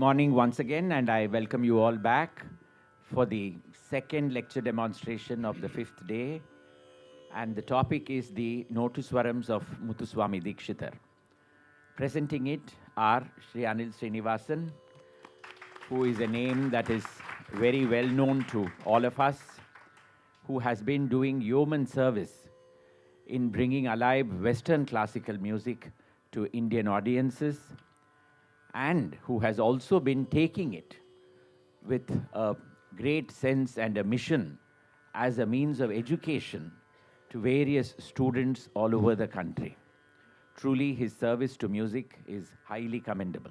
morning once again, and I welcome you all back for the second lecture demonstration of the fifth day. And the topic is the Nottusvaram-s of Muthuswāmi Dikshitar. Presenting it are Shri Anil Srinivasan, who is a name that is very well known to all of us, who has been doing yeoman service in bringing alive Western classical music to Indian audiences, and who has also been taking it with a great sense and a mission as a means of education to various students all over the country. Truly, his service to music is highly commendable.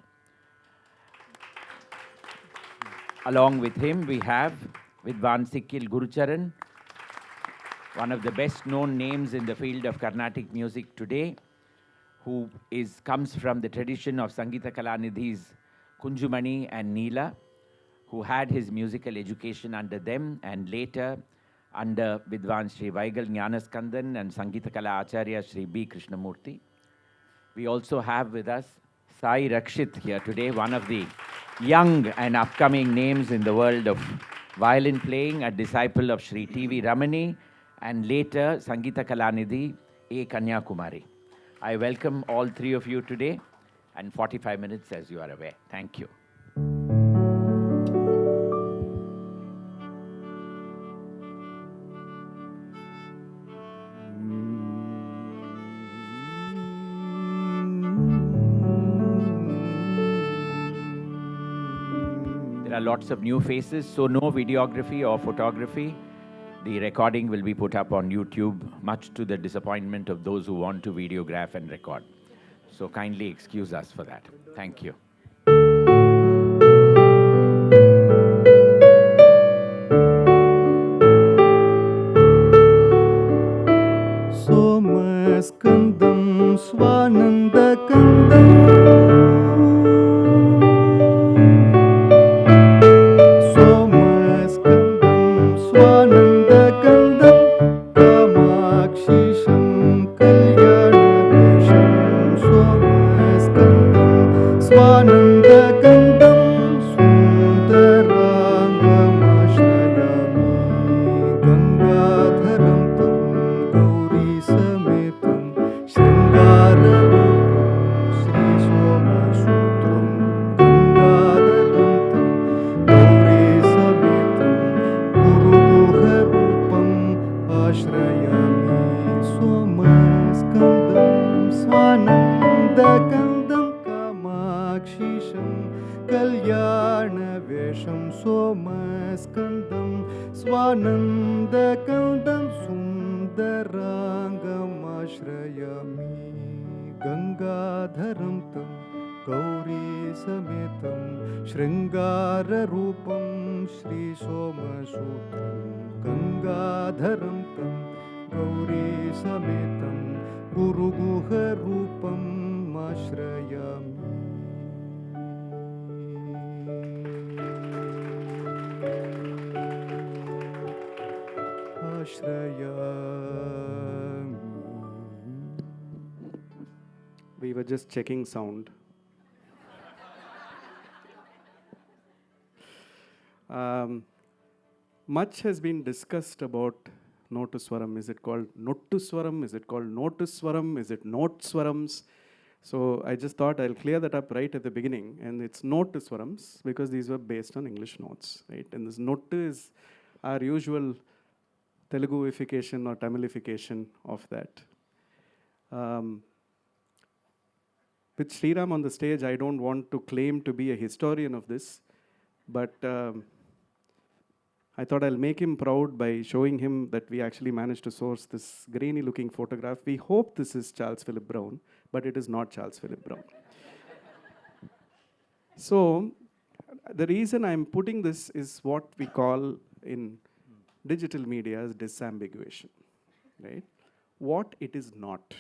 Along with him, we have Vidwan Sikkil Gurucharan, one of the best known names in the field of Carnatic music today, who comes from the tradition of Sangeeta Kalanidhi's Kunjumani and Neela, who had his musical education under them and later under Vidwan Sri Vaigal Jnanaskandan and Sangeeta Kala Acharya Sri B. Krishnamurti. We also have with us Sayee Rakshith here today, one of the young and upcoming names in the world of violin playing, a disciple of Sri T.V. Ramani, and later Sangeeta Kalanidhi A. Kanyakumari. I welcome all three of you today, and 45 minutes as you are aware. Thank you. There are lots of new faces, so no videography or photography. The recording will be put up on YouTube, much to the disappointment of those who want to videograph and record. So kindly excuse us for that. Thank you. Somaskandam Swanandakandam We were just checking sound. Much has been discussed about Nottusvaram. Is it called Nottusvaram? Is it called Nottusvaram? Is it Nottusvarams? So I just thought I'll clear that up right at the beginning. And it's Nottusvarams because these were based on English notes, right? And this Nottu is our usual Teluguification or Tamilification of that. With Sriram on the stage, I don't want to claim to be a historian of this, but I thought I'll make him proud by showing him that we actually managed to source this grainy-looking photograph. We hope this is Charles Philip Brown, but it is not Charles Philip Brown. So the reason I'm putting this is what we call in digital media as disambiguation, right? What it is not.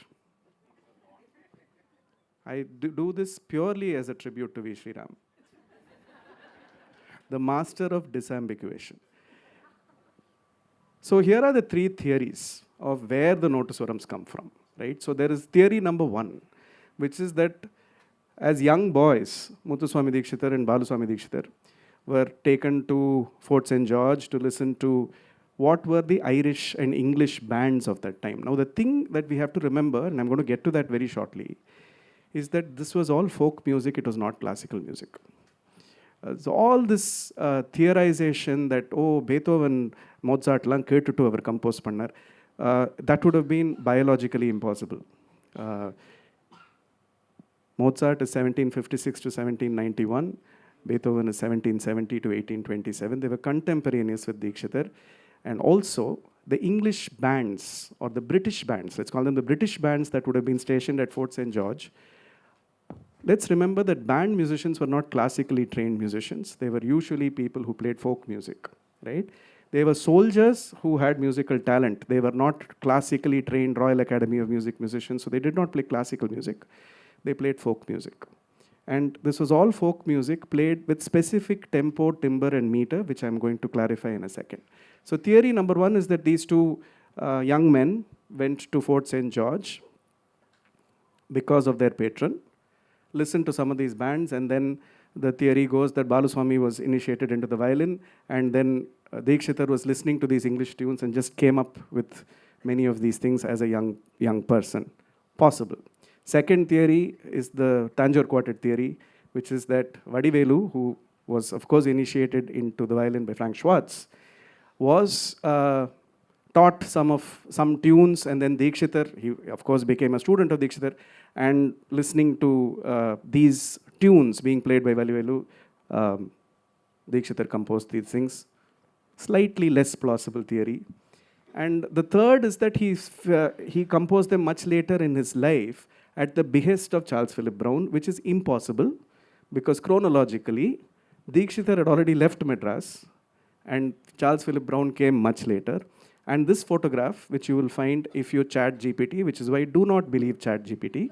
I do this purely as a tribute to V. Sriram, the master of disambiguation. So here are the three theories of where the Nottusvarams come from, right? So there is theory number one, which is that As young boys, Muthuswāmi Dikshitar and Baluswami Dikshitar were taken to Fort St. George to listen to what were the Irish and English bands of that time. Now, the thing that we have to remember, and I'm going to get to that very shortly, is that this was all folk music, it was not classical music. So all this theorization that, oh, Beethoven, Mozart, lang கேட்டுட்டு அவர் compose பண்ணார், that would have been biologically impossible. Mozart is 1756 to 1791. Beethoven is 1770 to 1827. They were contemporaneous with Dikshitar. And also, the English bands, or the British bands, let's call them the British bands that would have been stationed at Fort St. George. Let's remember that band musicians were not classically trained musicians. They were usually people who played folk music, right? They were soldiers who had musical talent. They were not classically trained Royal Academy of Music musicians, so they did not play classical music. They played folk music. And this was all folk music played with specific tempo, timbre, and meter, which I'm going to clarify in a second. So theory number one is that these two young men went to Fort St. George because of their patron, listened to some of these bands, and then the theory goes that Baluswami was initiated into the violin, and then Dikshitar was listening to these English tunes and just came up with many of these things as a young person. Possible. Second theory is the Tanjore Quartet theory, which is that Vadivelu, who was of course initiated into the violin by Frank Schwartz, was taught some tunes, and then Dikshitar, he of course became a student of Dikshitar, and listening to these tunes being played by Vadivelu, Dikshitar composed these things. Slightly less plausible theory. And the third is that he composed them much later in his life at the behest of Charles Philip Brown, which is impossible because chronologically, Dikshitar had already left Madras and Charles Philip Brown came much later. And this photograph, which you will find if you chat GPT, which is why I do not believe chat GPT,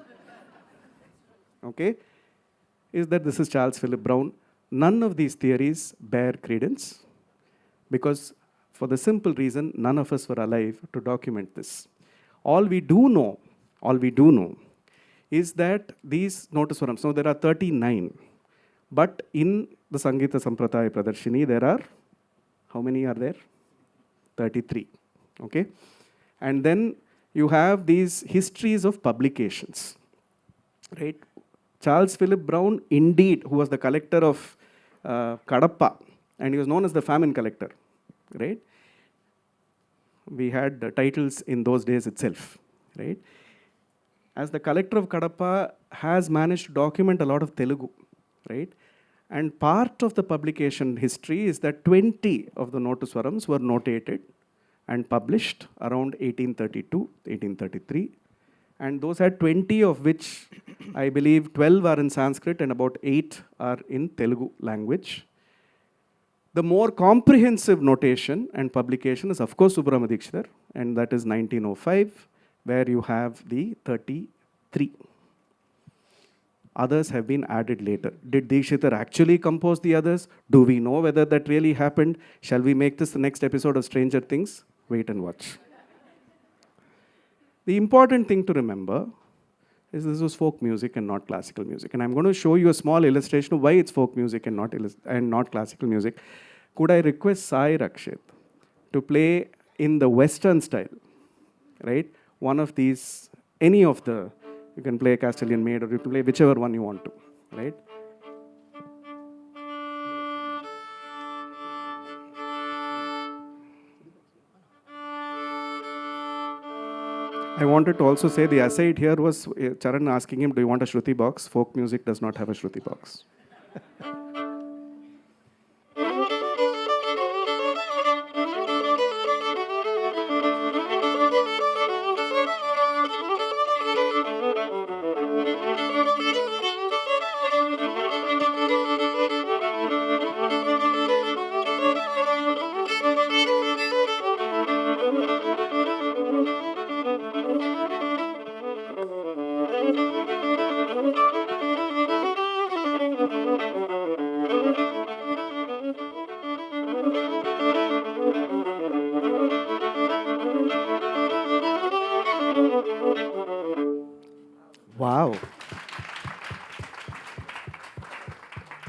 okay, is that this is Charles Philip Brown. None of these theories bear credence because for the simple reason, none of us were alive to document this. All we do know is that these Nottusvarams, so there are 39, but in the Sangeeta Sampradaya Pradarshini, there are, how many are there? 33, okay? And then you have these histories of publications, right? Charles Philip Brown, indeed, who was the collector of Kadapa, and he was known as the famine collector, right? We had titles in those days itself, right? As the collector of Kadapa, has managed to document a lot of Telugu, right? And part of the publication history is that 20 of the Nottusvarams were notated and published around 1832, 1833. And those had 20 of which I believe 12 are in Sanskrit and about 8 are in Telugu language. The more comprehensive notation and publication is, of course, Subrahma Dikshitar, and that is 1905, where you have the 33. Others have been added later. Did Dikshitar actually compose the others? Do we know whether that really happened? Shall we make this the next episode of Stranger Things? Wait and watch. The important thing to remember is this was folk music and not classical music. And I'm going to show you a small illustration of why it's folk music and not classical music. Could I request Sayee Rakshith to play in the Western style, right? One of these, any of the, you can play Castellan Maid or you can play whichever one you want to, right? I wanted to also say the aside here was Charan asking him, do you want a Shruti box? Folk music does not have a Shruti box.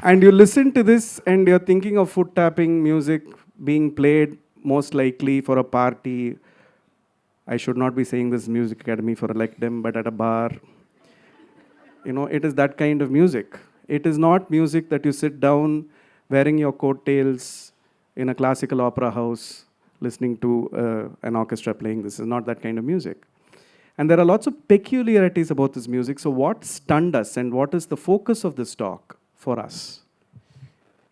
And you listen to this and you're thinking of foot tapping music being played most likely for a party. I should not be saying this music academy for a LecDem, but at a bar. You know, it is that kind of music. It is not music that you sit down wearing your coattails in a classical opera house listening to an orchestra playing. This is not that kind of music. And there are lots of peculiarities about this music. So what stunned us and what is the focus of this talk for us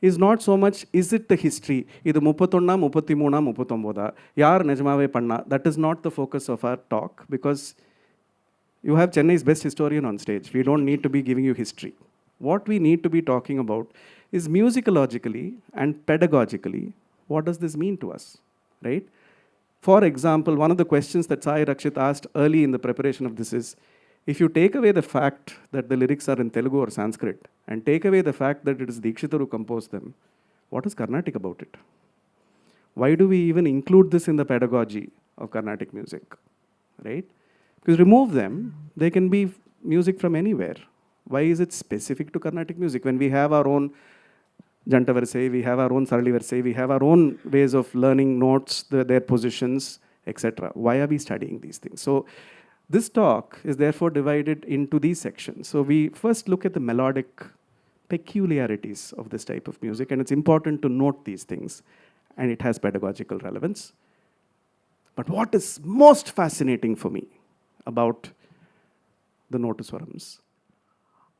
is not so much, is it the history? Idu 31, 33, 39, yaar nejamave panna. That is not the focus of our talk, because you have Chennai's best historian on stage. We don't need to be giving you history. What we need to be talking about is musicologically and pedagogically, what does this mean to us, right? For example, one of the questions that Sayee Rakshith asked early in the preparation of this is, if you take away the fact that the lyrics are in Telugu or Sanskrit, and take away the fact that it is Dikshitar who composed them, what is Carnatic about it? Why do we even include this in the pedagogy of Carnatic music, right? Because remove them, they can be music from anywhere. Why is it specific to Carnatic music? When we have our own Janta Versai, we have our own Sarali Versai, we have our own ways of learning notes, their positions, etc. Why are we studying these things? So this talk is therefore divided into these sections. So we first look at the melodic peculiarities of this type of music, and it's important to note these things, and it has pedagogical relevance. But what is most fascinating for me about the Nottusvaram-s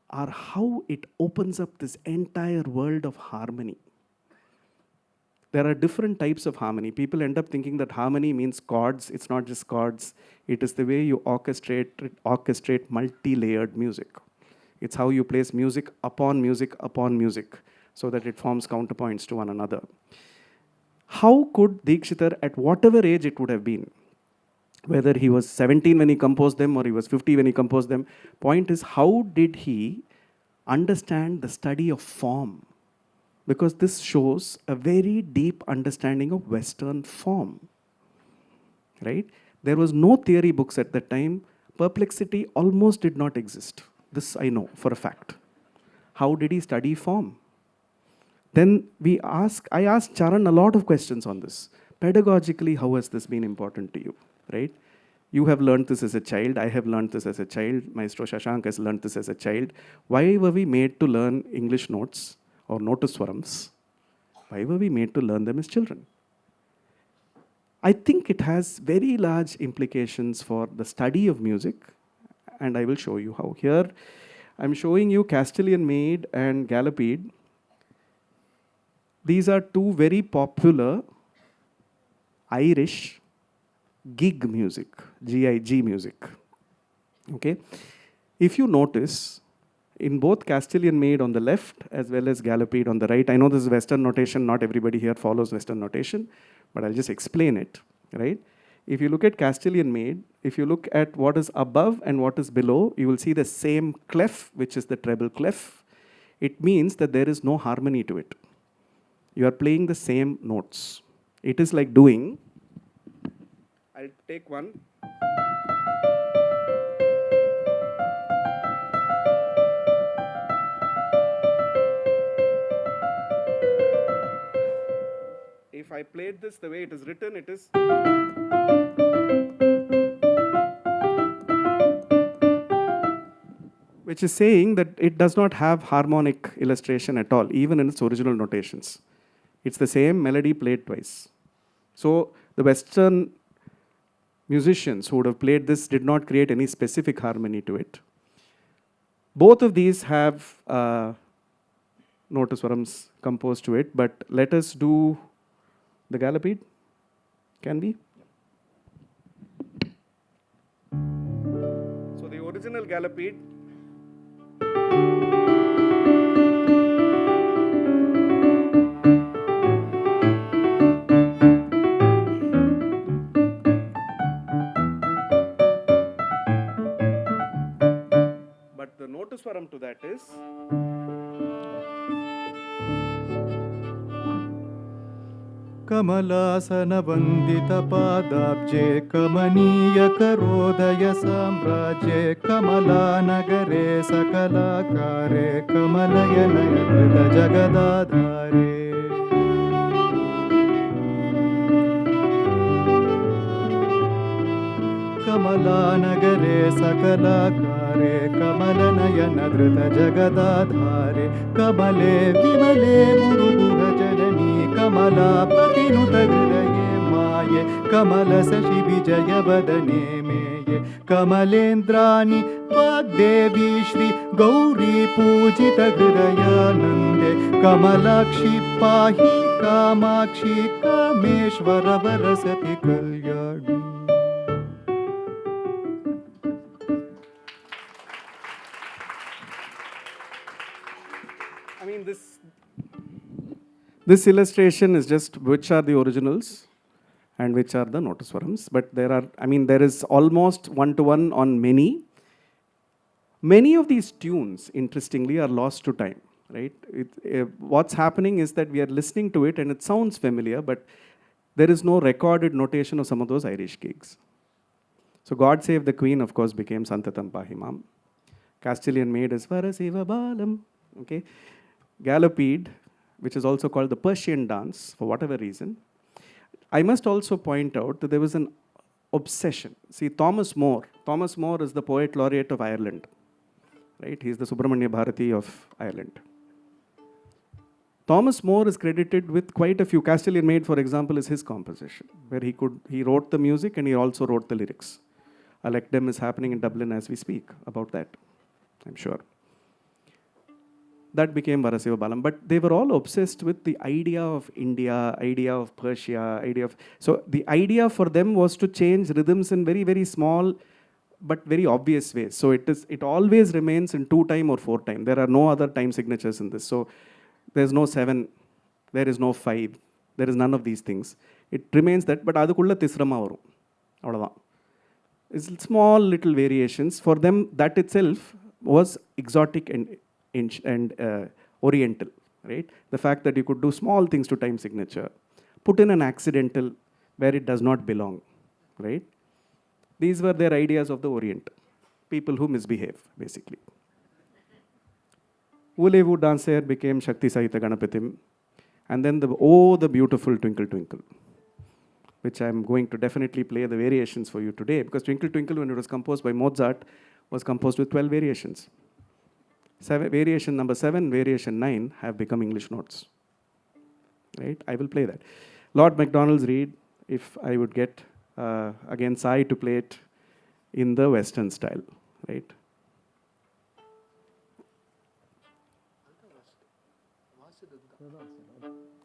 are how it opens up this entire world of harmony. There are different types of harmony. People end up thinking that harmony means chords. It's not just chords. It is the way you orchestrate multi-layered music. It's how you place music upon music upon music so that it forms counterpoints to one another. How could Dikshitar, at whatever age it would have been, whether he was 17 when he composed them or he was 50 when he composed them, point is, how did he understand the study of form? Because this shows a very deep understanding of Western form, right? There was no theory books at that time. Perplexity almost did not exist. This I know for a fact. How did he study form? Then I asked Charan a lot of questions on this. Pedagogically, how has this been important to you, right? You have learned this as a child. I have learned this as a child. Maestro Shashank has learned this as a child. Why were we made to learn English notes or Nottusvarams? Why were we made to learn them as children? I think it has very large implications for the study of music, and I will show you how. Here, I'm showing you Castellan Maid and Gallopede. These are two very popular Irish gig music, G-I-G music, okay? If you notice, in both Castellan Maid on the left as well as Gallopede on the right, I know this is Western notation, not everybody here follows Western notation, but I'll just explain it, right? If you look at Castellan Maid, if you look at what is above and what is below, you will see the same clef, which is the treble clef. It means that there is no harmony to it. You are playing the same notes. It is like doing, I'll take one. If I played this the way it is written, it is. Which is saying that it does not have harmonic illustration at all, even in its original notations. It's the same melody played twice. So the Western musicians who would have played this did not create any specific harmony to it. Both of these have Nottusvarams composed to it, but let us do the Gallopede. Can we? So the original Gallopede. But the Nottusvaram to that is. कमलासनवन्दितपादाब्जे कमनीयकरोदय साम्राज्ये कमलानगरे सकलाकारे कमलयनयकृतजगदाधारे कमलानगरे सकलाकारे कमलनयनधृतजगदाधारे कमले विमले मुरुगुहजननी कमलापतिनुतहृदये माये कमलशशिविजयवदने मेये कमलेन्द्राणि वाग्देवी श्री गौरी पूजितहृदयानन्दे कमलाक्षि पाहि Kamakshi Kameshwar वरसति Kalyani. I mean, this illustration is just which are the originals and which are the Nottusvarams. But there is almost one-to-one on many. Many of these tunes, interestingly, are lost to time, right? What's happening is that we are listening to it and it sounds familiar, but there is no recorded notation of some of those Irish gigs. So God Save the Queen, of course, became Santatam Pahimam. Castilian Maid is Varasiva Balam. Okay. Gallopede, which is also called the Persian dance, for whatever reason. I must also point out that there was an obsession. See, Thomas More is the poet laureate of Ireland, right? He's the Subramanya Bharati of Ireland. Thomas More is credited with quite a few. Castilian Maid, for example, is his composition, where he wrote the music and he also wrote the lyrics. A LecDem is happening in Dublin as we speak about that, I'm sure. That became Varasiva Balam. But they were all obsessed with the idea of India, idea of Persia, So the idea for them was to change rhythms in very, very small but very obvious ways. So it always remains in 2-time or 4-time. There are no other time signatures in this. So there's no 7, there is no 5, there is none of these things. It remains that, but adukulla tisrama varum. Avladhaan. It's small little variations. For them, that itself was exotic and oriental, right? The fact that you could do small things to time signature, put in an accidental where it does not belong, right? These were their ideas of the Orient, people who misbehave, basically. Ulevu dancer became Shakti Sahita Ganapatim, and then the beautiful Twinkle Twinkle, which I'm going to definitely play the variations for you today, because Twinkle Twinkle, when it was composed by Mozart, was composed with 12 variations. Variation number 7, variation 9 have become English notes. Right? I will play that. Lord MacDonald's read, if I would get, again, Sayee to play it in the Western style. Right?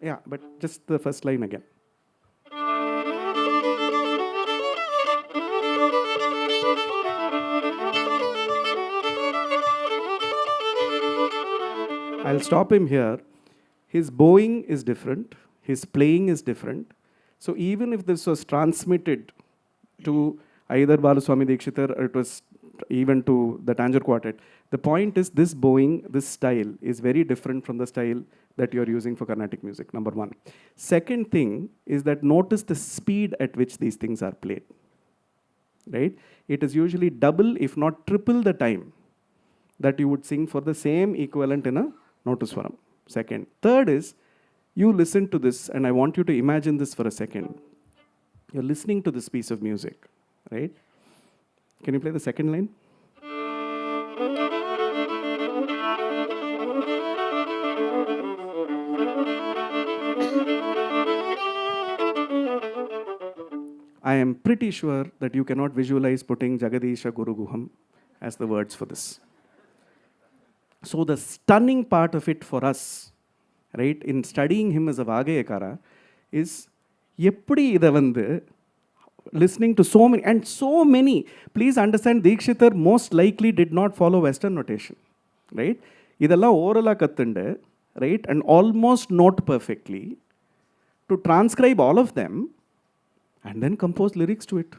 Yeah, but just the first line again. I'll stop him here. His bowing is different. His playing is different. So even if this was transmitted to either Muthuswāmi Dikshitar or it was even to the Tanjore Quartet, the point is this bowing, this style is very different from the style that you're using for Carnatic music, number one. Second thing is that notice the speed at which these things are played. Right? It is usually double, if not triple the time that you would sing for the same equivalent in a Nottusvaram. Second. Third is, you listen to this, and I want you to imagine this for a second. You're listening to this piece of music, right? Can you play the second line? I am pretty sure that you cannot visualize putting Jagadisha Guru Guham as the words for this. So the stunning part of it for us, right, in studying him as a Vagayakara, is eppadi idha vandu listening to so many. Please understand, Dikshitar most likely did not follow Western notation, right? Idella orala kattunde, right, and almost note perfectly to transcribe all of them and then compose lyrics to it.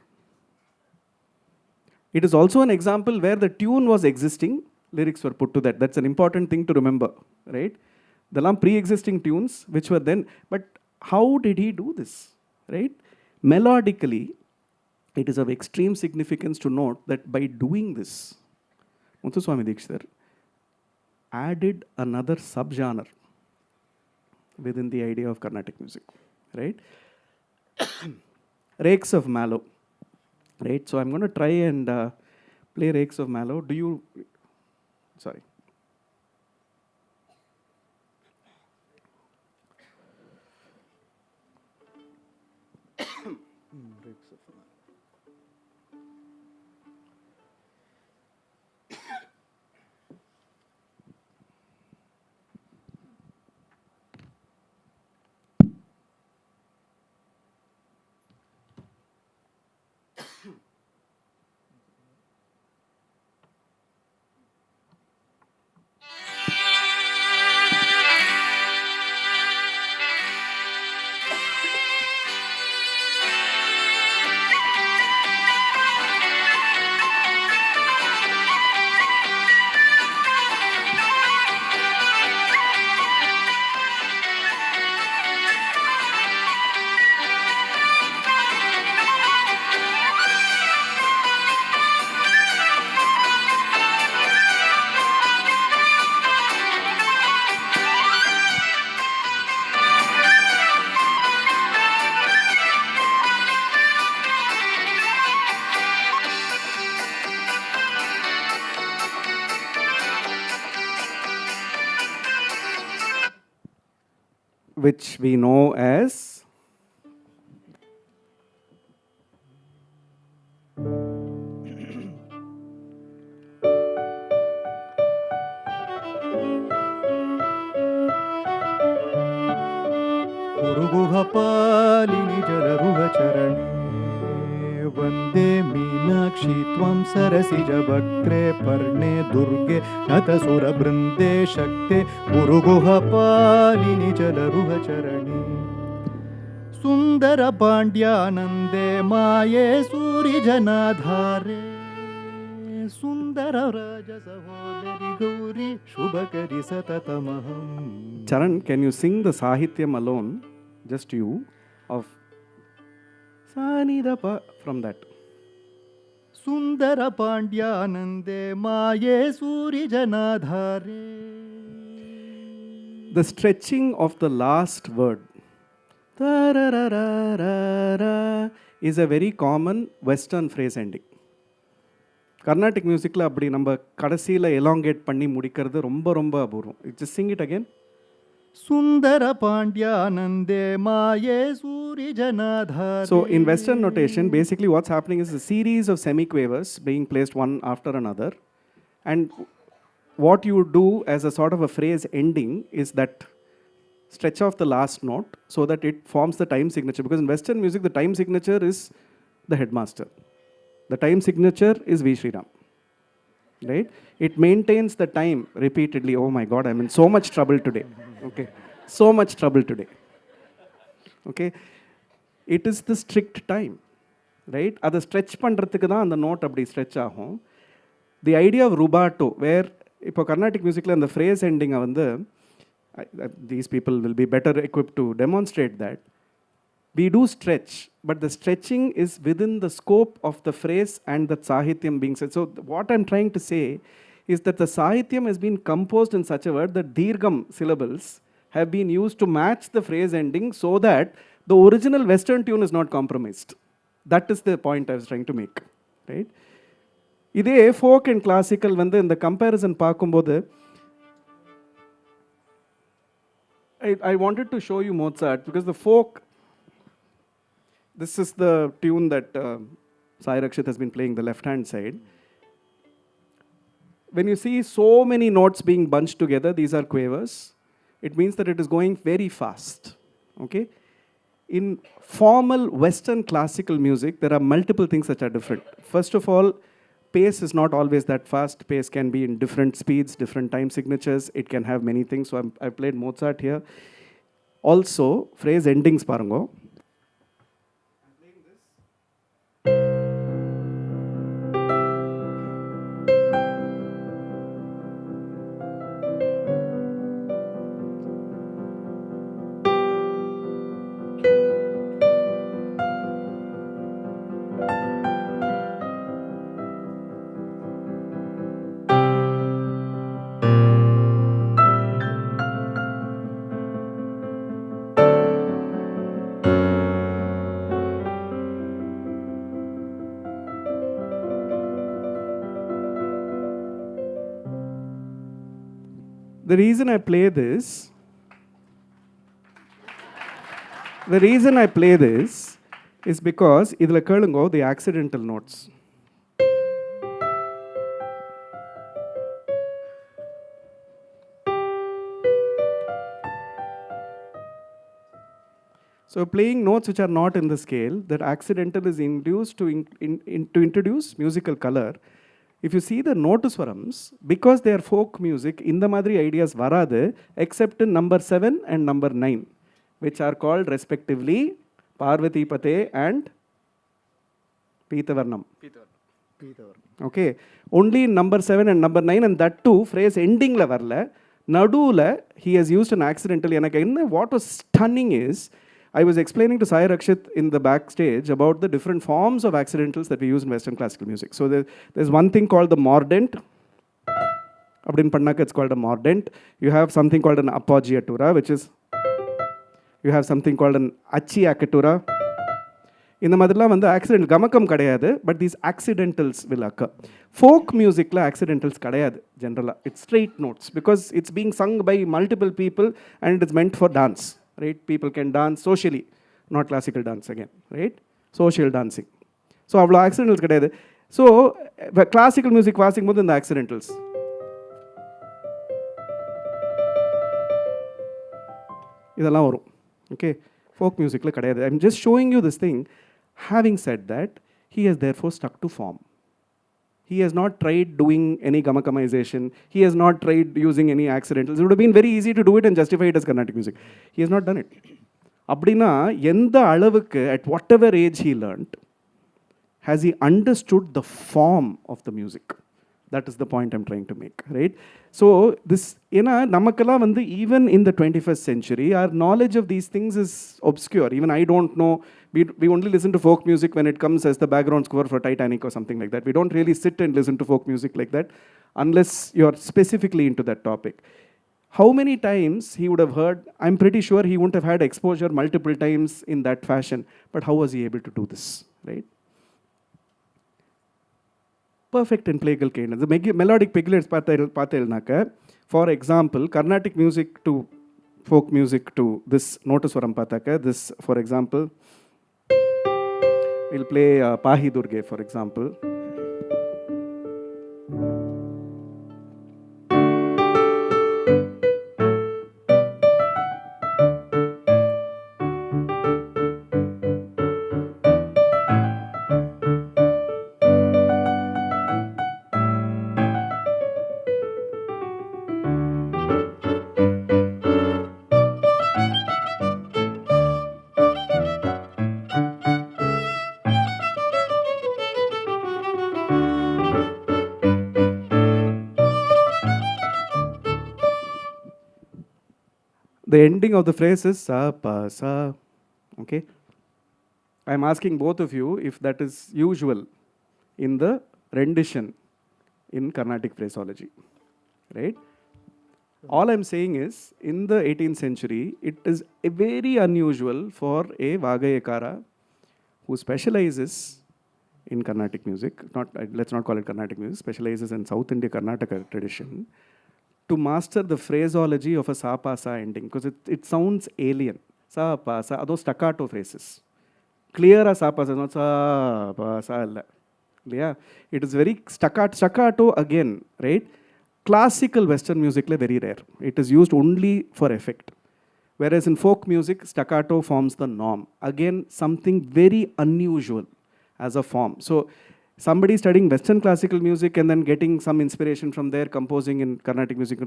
It is also an example where the tune was existing, lyrics were put to that. That's an important thing to remember, right? The pre-existing tunes, which were then, but how did he do this, right? Melodically, it is of extreme significance to note that by doing this, Muthuswāmi Dikshitar added another subgenre within the idea of Carnatic music, right? Rakes of Mallow, right? So I'm going to try and play Rakes of Mallow. Do you, sorry. Which we know as गुरुगुहपालिनि जलरुहचरणे वन्दे मीनाक्षि त्वं सरसिजवक्त्रे पर्णे दुर्गे नतसुरबृन्दे शक्ते गुरुगुहपालिनि जलरुहचरणे सुन्दरपाण्ड्यानन्दे माये सूरिजनाधारे सुन्दरव्रजसहोदरि Gauri शुभकरि सततमहम्. Charan, can you sing the Sahityam alone, just you, of Sanidapa from that? Sundara Pandyanande Maye Suri Janadhare. The stretching of the last word tararararara, is a very common Western phrase ending. Carnatic music la appadi namba kadasila elongate panni mudikiradhu romba romba apurvam. Just sing it again. Sundara Pandyanande Maye Suri Janadhare. So in Western notation, basically what's happening is a series of semiquavers being placed one after another, and what you do as a sort of a phrase ending is that stretch off the last note so that it forms the time signature. Because in Western music, the time signature is the headmaster. The time signature is V. Sriram. Right? It maintains the time repeatedly. Oh my God, I'm in so much trouble today. Okay, so much trouble today. Okay, it is the strict time, right? At the stretch pandrathuku dhaan the note appadi stretch agum. The idea of rubato, where ipo Carnatic music la and the phrase ending avanda, these people will be better equipped to demonstrate that. We do stretch, but the stretching is within the scope of the phrase and the sahityam being said. So what I'm trying to say is that the sahityam has been composed in such a way that dirgham syllables have been used to match the phrase ending so that the original Western tune is not compromised. That is the point I was trying to make, right? Idhe folk and classical when in the comparison paakumbodhu, I wanted to show you Mozart because the folk, this is the tune that Sayee Rakshith has been playing the left-hand side. When you see so many notes being bunched together, these are quavers, it means that it is going very fast. Okay? In formal Western classical music, there are multiple things that are different. First of all, pace is not always that fast. Pace can be in different speeds, different time signatures. It can have many things. So I've played Mozart here. Also, phrase endings parango. the reason I play this, is because idhula kelungo the accidental notes. So playing notes which are not in the scale, that accidental is induced to introduce musical color. If you see the Nottusvaram-s, because they are folk music, in the madri ideas varade, except in number 7 and number 9, which are called respectively Parvati Pate and Pitavarnam. Okay. Only in number 7 and number 9, and that too, phrase ending la varla. Nadula, he has used an accidental. What was stunning is, I was explaining to Sayee Rakshith in the backstage about the different forms of accidentals that we use in Western classical music. So there's one thing called the mordent. It's called a mordent. You have something called an appoggiatura, which is, you have something called an acciaccatura. In the Madhula, accidental gamakam kadayadu, but these accidentals will occur. Folk music la accidentals kadayadu, generally. It's straight notes because it's being sung by multiple people and it's meant for dance. Right? People can dance socially, not classical dance again, right? Social dancing. So, avlo accidentals kadayadu. So, classical music vaasing more than the accidentals. Idella varum. Okay? Folk music la kadayadu. I'm just showing you this thing. Having said that, he has therefore stuck to form. He has not tried doing any gamakamization. He has not tried using any accidentals. It would have been very easy to do it and justify it as Carnatic music. He has not done it. Abdina, yenda alavukku, at whatever age he learnt, has he understood the form of the music? That is the point I'm trying to make, right? So, this, namakala even in the 21st century, our knowledge of these things is obscure. Even I don't know. We only listen to folk music when it comes as the background score for Titanic or something like that. We don't really sit and listen to folk music like that unless you're specifically into that topic. How many times he would have heard, I'm pretty sure he wouldn't have had exposure multiple times in that fashion. But how was he able to do this, right? Perfect and plagal cadence. The melodic peculiarities, for example, Carnatic music to folk music to this Nottusvaram pataka, this, for example, we'll play Pahi Durge, for example. The ending of the phrase is sa, pa, sa. Okay? I am asking both of you if that is usual in the rendition in Carnatic phraseology. Right? All I'm saying is, in the 18th century, it is very unusual for a Vagayakara who specializes in Carnatic music, let's not call it Carnatic music, specializes in South India Karnataka tradition, to master the phraseology of a sa pa sa ending, because it sounds alien. Sa pa sa, those staccato phrases. Clear as sa pa sa, not sa pa sa alla. Yeah, it is very staccato again, right? Classical Western music is very rare. It is used only for effect. Whereas in folk music, staccato forms the norm. Again, something very unusual as a form. So, somebody studying Western classical music and then getting some inspiration from there, composing in Carnatic music,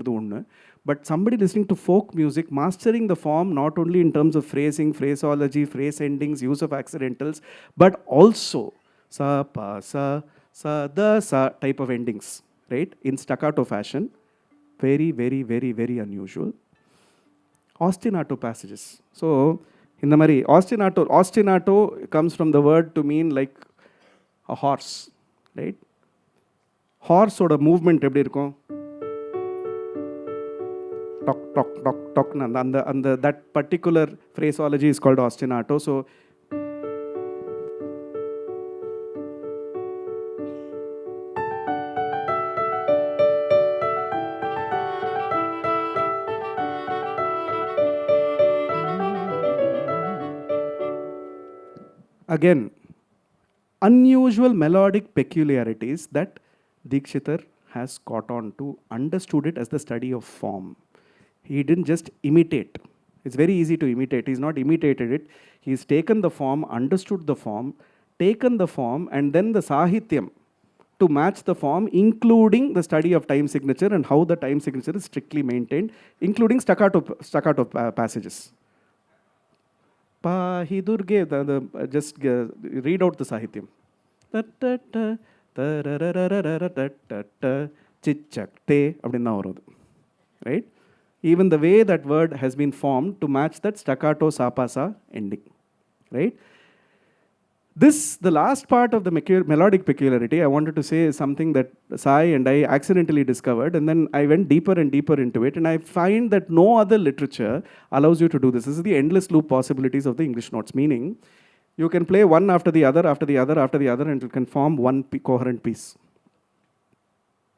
but somebody listening to folk music, mastering the form not only in terms of phrasing, phraseology, phrase endings, use of accidentals, but also sa, pa, sa, da, sa type of endings, right? In staccato fashion, very, very, very, very unusual. Ostinato passages. So, in the Mari, ostinato comes from the word to mean like a horse, right? Horse oda movement eppadi irukum? Tok, tok, tok, tok. And that particular phraseology is called ostinato. So, again, unusual melodic peculiarities that Dikshitar has caught on to, understood it as the study of form. He didn't just imitate. It's very easy to imitate. He's not imitated it. He's taken the form, understood the form, taken the form, and then the sahityam to match the form, including the study of time signature and how the time signature is strictly maintained, including staccato passages. Pahi Durge, just read out the sahityam. Chichakte, right? Even the way that word has been formed to match that staccato sapasa ending, right? This, the last part of the melodic peculiarity, I wanted to say is something that Sayee and I accidentally discovered, and then I went deeper and deeper into it, and I find that no other literature allows you to do this. This is the endless loop possibilities of the English notes, meaning you can play one after the other, after the other, after the other, and it can form one coherent piece.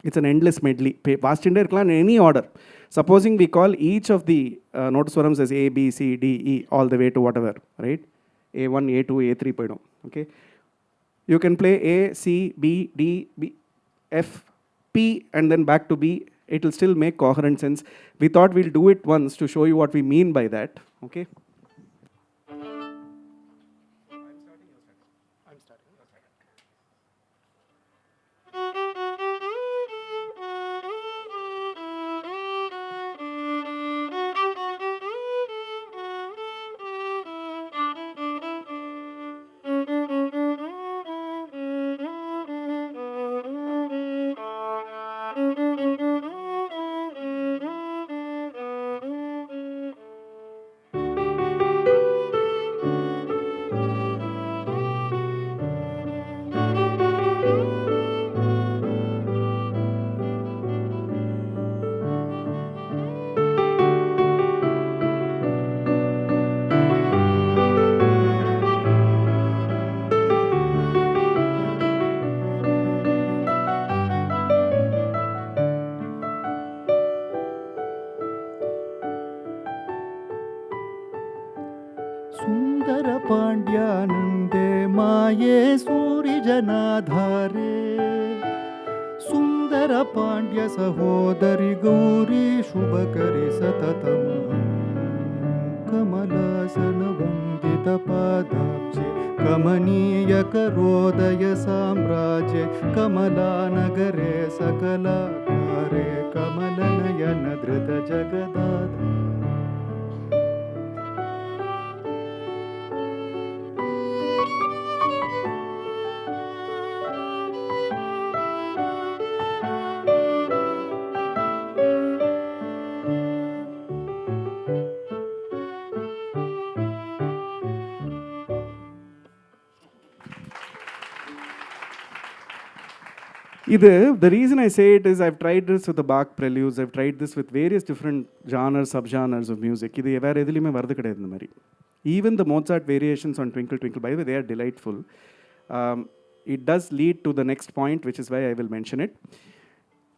It's an endless medley. Vast in any order. Supposing we call each of the Nottusvarams as A, B, C, D, E, all the way to whatever, right? A1, A2, A3, okay? You can play A, C, B, D, B, F, P, and then back to B. It will still make coherent sense. We thought we'll do it once to show you what we mean by that, okay? सुंदर पांड्यानंदे माये सूरि जनाधारे सुंदर पांड्य सहोदरी गौरी शुभकरी सततमहं कमलासन वंदित पादाब्जे कमनीय करोदय साम्राज्ये कमलानगरे सकलाकारे कमलनयन धृत जगदाधारे The reason I say it is I've tried this with the Bach preludes, I've tried this with various different genres, subgenres of music. Even the Mozart variations on Twinkle Twinkle, by the way, they are delightful. It does lead to the next point, which is why I will mention it.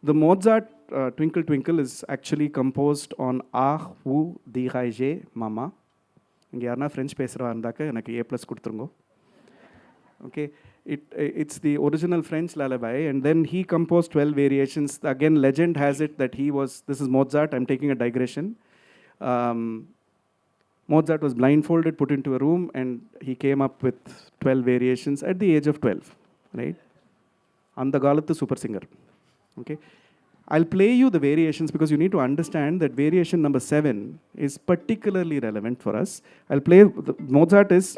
The Mozart Twinkle Twinkle is actually composed on Ah, Wu, Di, Hai, Je, Mama. French A+. Okay. It's the original French lullaby, and then he composed 12 variations. Again, legend has it that this is Mozart, I'm taking a digression. Mozart was blindfolded, put into a room, and he came up with 12 variations at the age of 12, right? Andagalathu super singer, okay? I'll play you the variations because you need to understand that variation number 7 is particularly relevant for us. I'll play, Mozart is,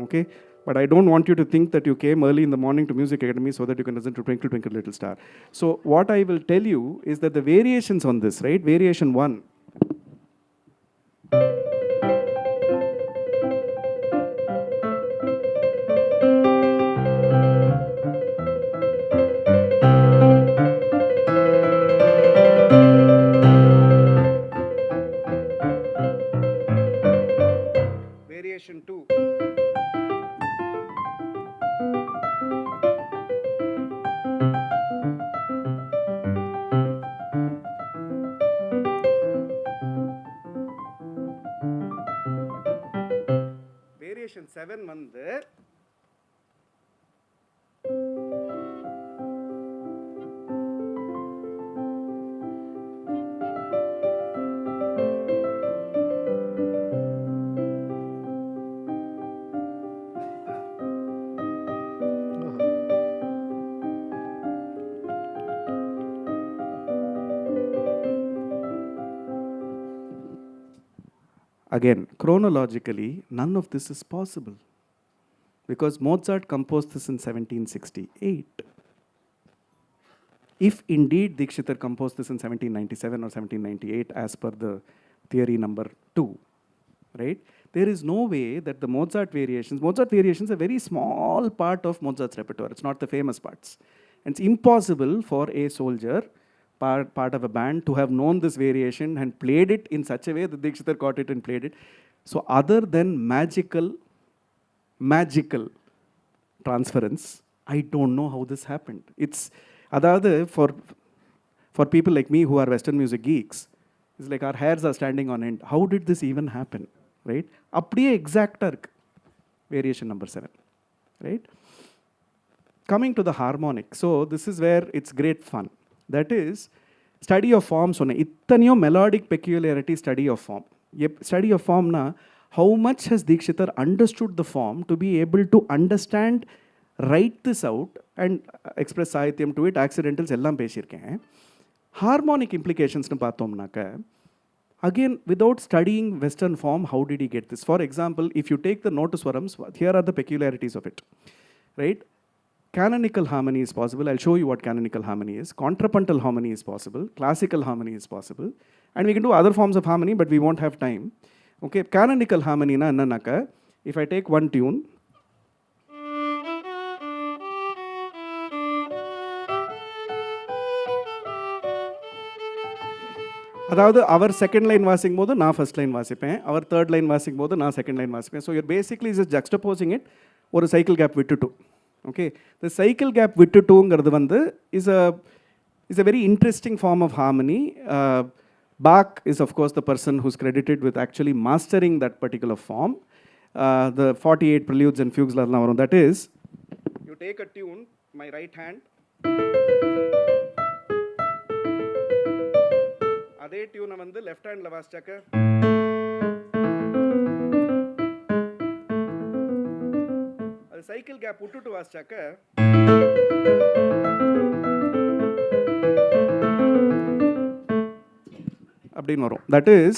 okay? But I don't want you to think that you came early in the morning to Music Academy so that you can listen to Twinkle Twinkle Little Star. So what I will tell you is that the variations on this, right? Variation 1. Variation 2. variation 7 வந்து again, chronologically, none of this is possible because Mozart composed this in 1768. If indeed Dikshitar composed this in 1797 or 1798 as per the theory number 2, right? There is no way that the Mozart variations are a very small part of Mozart's repertoire. It's not the famous parts. And it's impossible for a soldier, part of a band, to have known this variation and played it in such a way that Dikshitar caught it and played it. So other than magical transference, I don't know how this happened. It's adhaadu for people like me who are Western music geeks, it's like our hairs are standing on end. How did this even happen, right? Apdiye exact iruk variation number 7, right? Coming to the harmonic, so this is where it's great fun. That is study of form. Sonna ittaniyo melodic peculiarity study of form. Study of form na, how much has Dikshitar understood the form to be able to understand, write this out and express sahityam to it, accidentals ellam pesirken. Harmonic implications nu paathomnaka, again, without studying Western form, how did he get this? For example, if you take the Nottusvaram-s, here are the peculiarities of it, right? Canonical harmony is possible. I'll show you what canonical harmony is. Contrapuntal harmony is possible. Classical harmony is possible. And we can do other forms of harmony, but we won't have time. Okay, canonical harmony na annanaka, if I take one tune, அதாவது அவர் second line வாசிக்கும் போது நான் first line வாசிப்பேன், அவர் third line வாசிக்கும் போது நான் second line வாசிப்பேன். So your basically is juxtaposing it ஒரு சைக்கிள் கேப் விட்டுட்டு. Okay, the cycle gap vittutungiradhu vandu is a very interesting form of harmony. Bach is of course the person who's credited with actually mastering that particular form. The 48 preludes and fugues la varum. That is, you take a tune, my right hand, adhe tune vandu left hand la vaasichaka, cycle gap விட்டுட்டு வாசிச்சாக்க அப்படின்னு வரும். That is,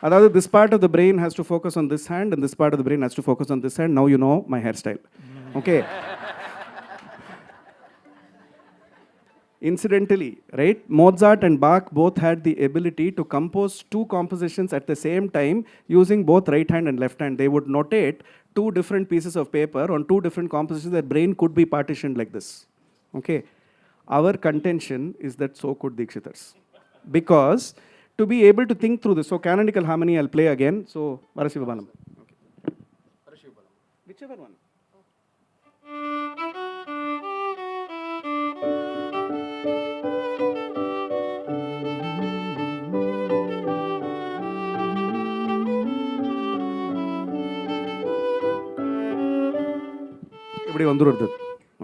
அதாவது this part of the brain has to focus on this hand and this part of the brain has to focus on this hand. Now you know my hairstyle. Okay. Incidentally, right, Mozart and Bach both had the ability to compose two compositions at the same time using both right hand and left hand. They would notate two different pieces of paper on two different compositions. Their brain could be partitioned like this. Okay. Our contention is that so could Dikshitar's. Because to be able to think through this, so canonical harmony I'll play again. So, Varasivabalam. Okay. Varasivabalam. Whichever one.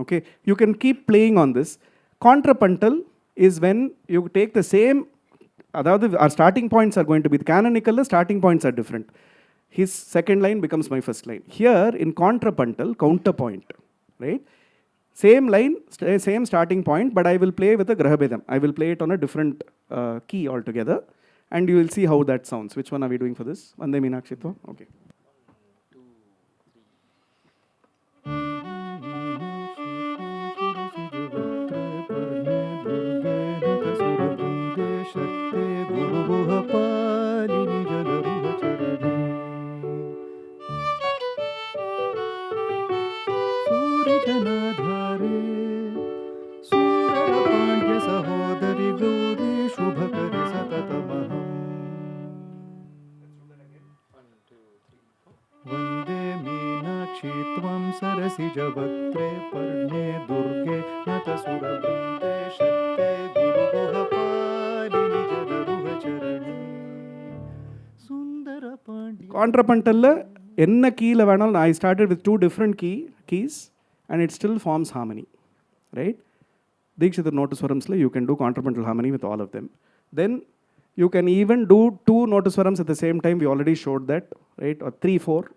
Okay, you can keep playing on this. Contrapuntal is when you take the same, our starting points are going to be canonical, the starting points are different. His second line becomes my first line. Here in contrapuntal, counterpoint, right? Same line, same starting point, but I will play with a grahabedam. I will play it on a different key altogether, and you will see how that sounds. Which one are we doing for this? Vande Meenakshitva? Okay. सरसिजवक्त्रे पर्णे दुर्गे नतसुरवृन्दे शक्ते गुरुगुहपालिनि जलरुहचरणे सुन्दर Contrapuntal, enna key la venal, I started with two different keys and it still forms harmony, right? Dikshitar Nottusvaram-s, you can do contrapuntal harmony with all of them. Then you can even do two Nottusvarams at the same time. We already showed that, right? Or 3, 4,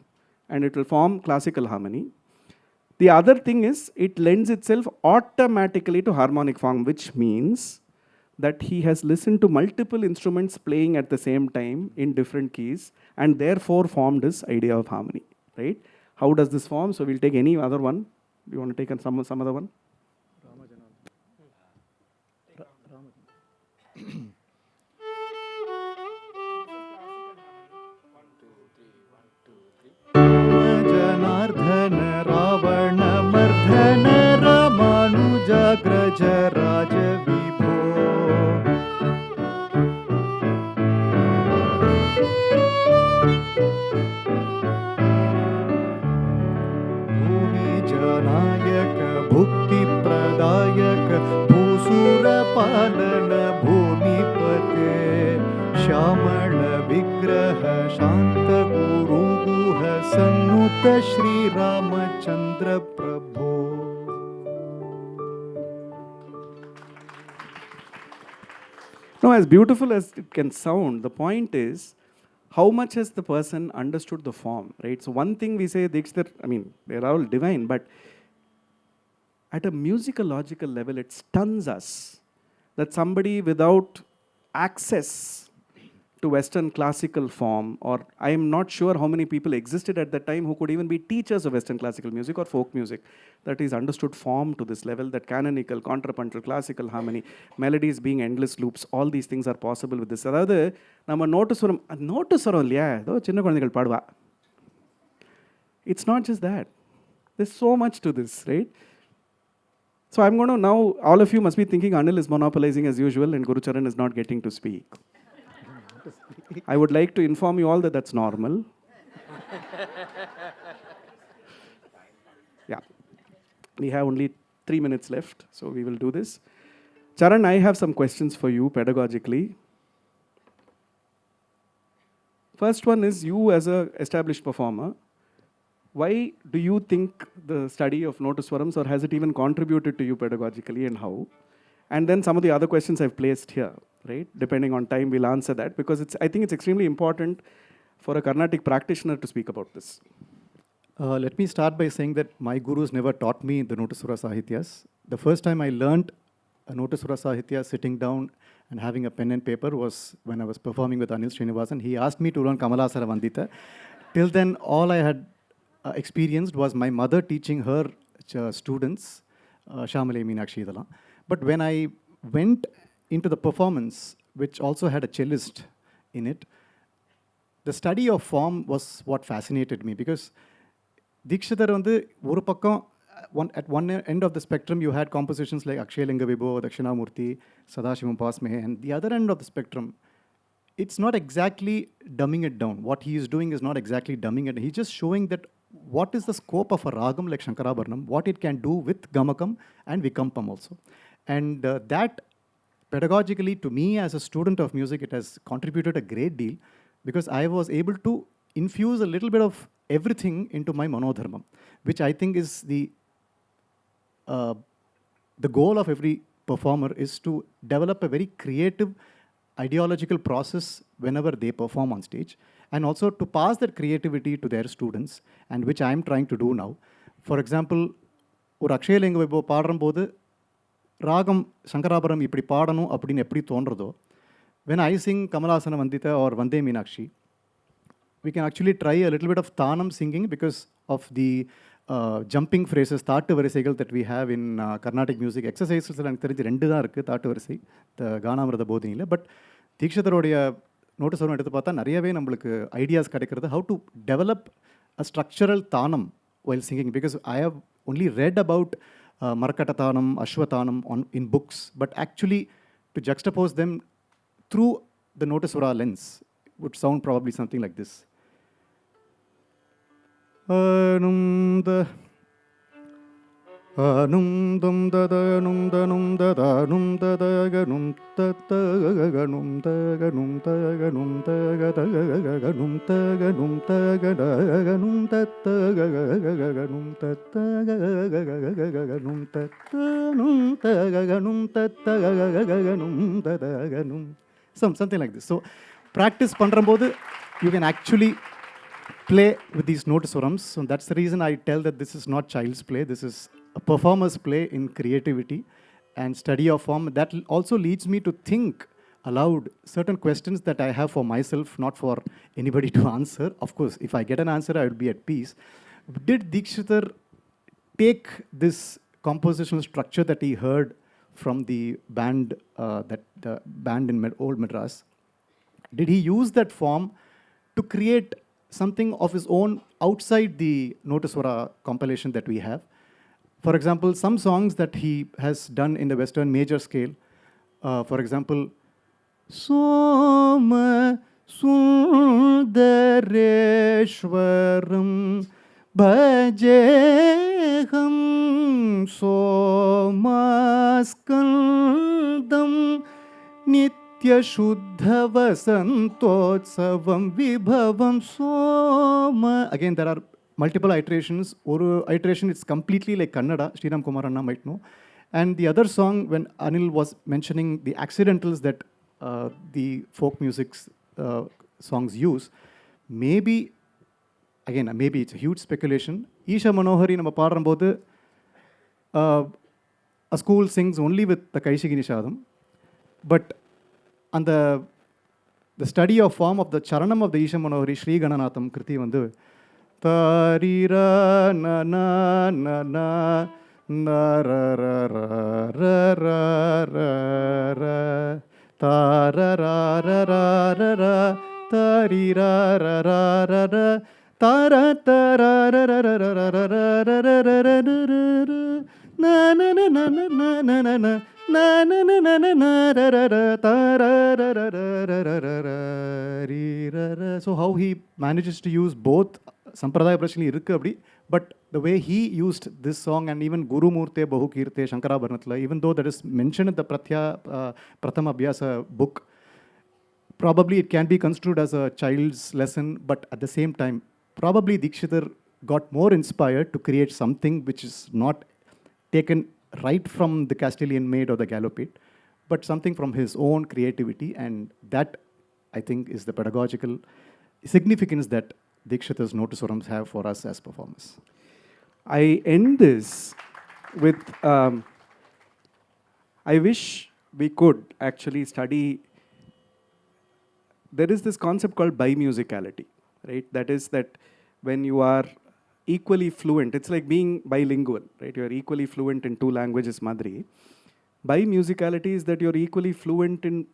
and it will form classical harmony. The other thing is it lends itself automatically to harmonic form, which means that he has listened to multiple instruments playing at the same time in different keys and therefore formed this idea of harmony, right? How does this form? So we'll take any other one. You want to take some other one? Janardhan Ravana Mardhana Ramanujagraja Raja Vibho. Bhumi Janayaka Bhukti Pradayaka Bhusura Palana Bhumipate Shamala Vigraha Shanta Guru Guha Sannuta Shri Ramachandra Prabhu. No, as beautiful as it can sound, the point is how much has the person understood the form, right? So one thing we say, Dikshitar, I mean, they're all divine, but at a musicological level, it stuns us that somebody without access to Western classical form, or I am not sure how many people existed at that time who could even be teachers of Western classical music or folk music, that is understood form to this level, that canonical, contrapuntal, classical harmony, melodies being endless loops, all these things are possible with this. அதாவது நம்ம நோட்டுஸ்வரம் இல்லையா, ஏதோ சின்ன குழந்தைகள் பாடுவா. It's not just that. There's so much to this, right? So I'm going to now, all of you must be thinking Anil is monopolizing as usual and Gurucharan is not getting to speak. I would like to inform you all that that's normal. Yeah. We have only 3 minutes left, so we will do this. Charan, I have some questions for you pedagogically. First one is, you as an established performer, why do you think the study of Nottusvarams, or has it even contributed to you pedagogically, and how? And then some of the other questions I've placed here, right? Depending on time, we'll answer that, because I think it's extremely important for a Carnatic practitioner to speak about this. Let me start by saying that my gurus never taught me the Nottusvara Sahityas. The first time I learned a Nottusvara Sahitya sitting down and having a pen and paper was when I was performing with Anil Srinivasan. He asked me to learn Kamalasara Vandita. Till then, all I had experienced was my mother teaching her students Shamale Meenakshi Idala. But when I went into the performance, which also had a cellist in it, the study of form was what fascinated me, because Dikshitar on the oru pakkam, at one end of the spectrum you had compositions like Akshayalinga Vibho, Dakshinamurti, Sadashivam Pasme, and the other end of the spectrum, it's not exactly dumbing it down. What he is doing is not exactly dumbing it. He's just showing that what is the scope of a ragam like Shankarabharanam, what it can do with Gamakam and Vikampam also. And that pedagogically, to me as a student of music, it has contributed a great deal, because I was able to infuse a little bit of everything into my Manodharmam, which I think is the goal of every performer, is to develop a very creative ideological process whenever they perform on stage, and also to pass that creativity to their students, and which I am trying to do now. For example, ஒரு அக்ஷயலிங்க இப்போ பாடும்போது ராகம் சங்கராபரம் இப்படி பாடணும் அப்படின்னு எப்படி தோன்றதோ, when I sing Kamalasana Vandita or Vande Meenakshi, we can actually try a little bit of Thanam singing because of the jumping phrases, thought வரிசைகள் that we have in Carnatic music. Exercises எனக்கு தெரிஞ்சு 2 தான் இருக்குது thought வரிசை கானாமிரத போதினியில். But தீக்ஷிதருடைய நோட்டுஸ்வரம் எடுத்து பார்த்தா நிறையவே நம்மளுக்கு ஐடியாஸ் கிடைக்கிறது, how to develop a structural Thanam while singing, because I have only read about Marakata Thanam, Ashwatanam in books, but actually to juxtapose them through the Nottusvara lens would sound probably something like this. Anum dum dadanum danum dadanum dadaganum tataganum taganum taganum tagadaganum taganum tagadaganum tataganum tataganum tatanum tagaganum tataganum tataganum. Something like this. So practice பண்றம்போது you can actually play with these Nottusvaram-s. So that's the reason I tell that this is not child's play. This is a performer's play in creativity and study of form. That also leads me to think aloud certain questions that I have for myself, not for anybody to answer. Of course, if I get an answer, I will be at peace. Did Dikshitar take this compositional structure that he heard from the band, that the band in old Madras? Did he use that form to create something of his own outside the Nottusvara compilation that we have? For example, some songs that he has done in the Western major scale, for example, Soma Sundareshwaram Bhajeham Somaskandam Nitya Shuddha Vasantotsavam Vibhavam Soma. Again, there are multiple iterations. One iteration is completely like Kannada, Sriram Kumaranna might know. And the other song, when Anil was mentioning the accidentals that the folk music songs use, maybe, again, maybe it's a huge speculation. Isha Manohari nama paadrumbodhu, a school sings only with the Kaishigi Nishadam, but on the study of form of the Charanam of the Isha Manohari, Sri Gananatham Kriti vandu, Tarira na na na na na ra ra ra ra ra ra ra ta ra ra ra ra ra ra tarira ra ra ra ra ta ra ta ra ra ra ra ra ra ra ra ra ra ra na na na na na na na na na na na na na na na ra ra ra ta ra ra ra ra ra ra ra ra ri ra ra. So how he manages to use both Sampradaya Prashni irukku appadi, but the way he used this song, and even Guru Murte Bahu Kirte Shankara Bharnatla, even though that is mentioned in the Prathama Abhyasa book, probably it can be construed as a child's lesson, but at the same time, probably Dikshitar got more inspired to create something which is not taken right from the Castilian Maid or the Gallopade, but something from his own creativity, and that, I think, is the pedagogical significance that Dikshitar's Nottusvaram-s have for us as performers. I end this with, I wish we could actually study, there is this concept called bimusicality, right? That is that when you are equally fluent, it's like being bilingual, right? You are equally fluent in two languages, Madri. Bimusicality is that you're equally fluent in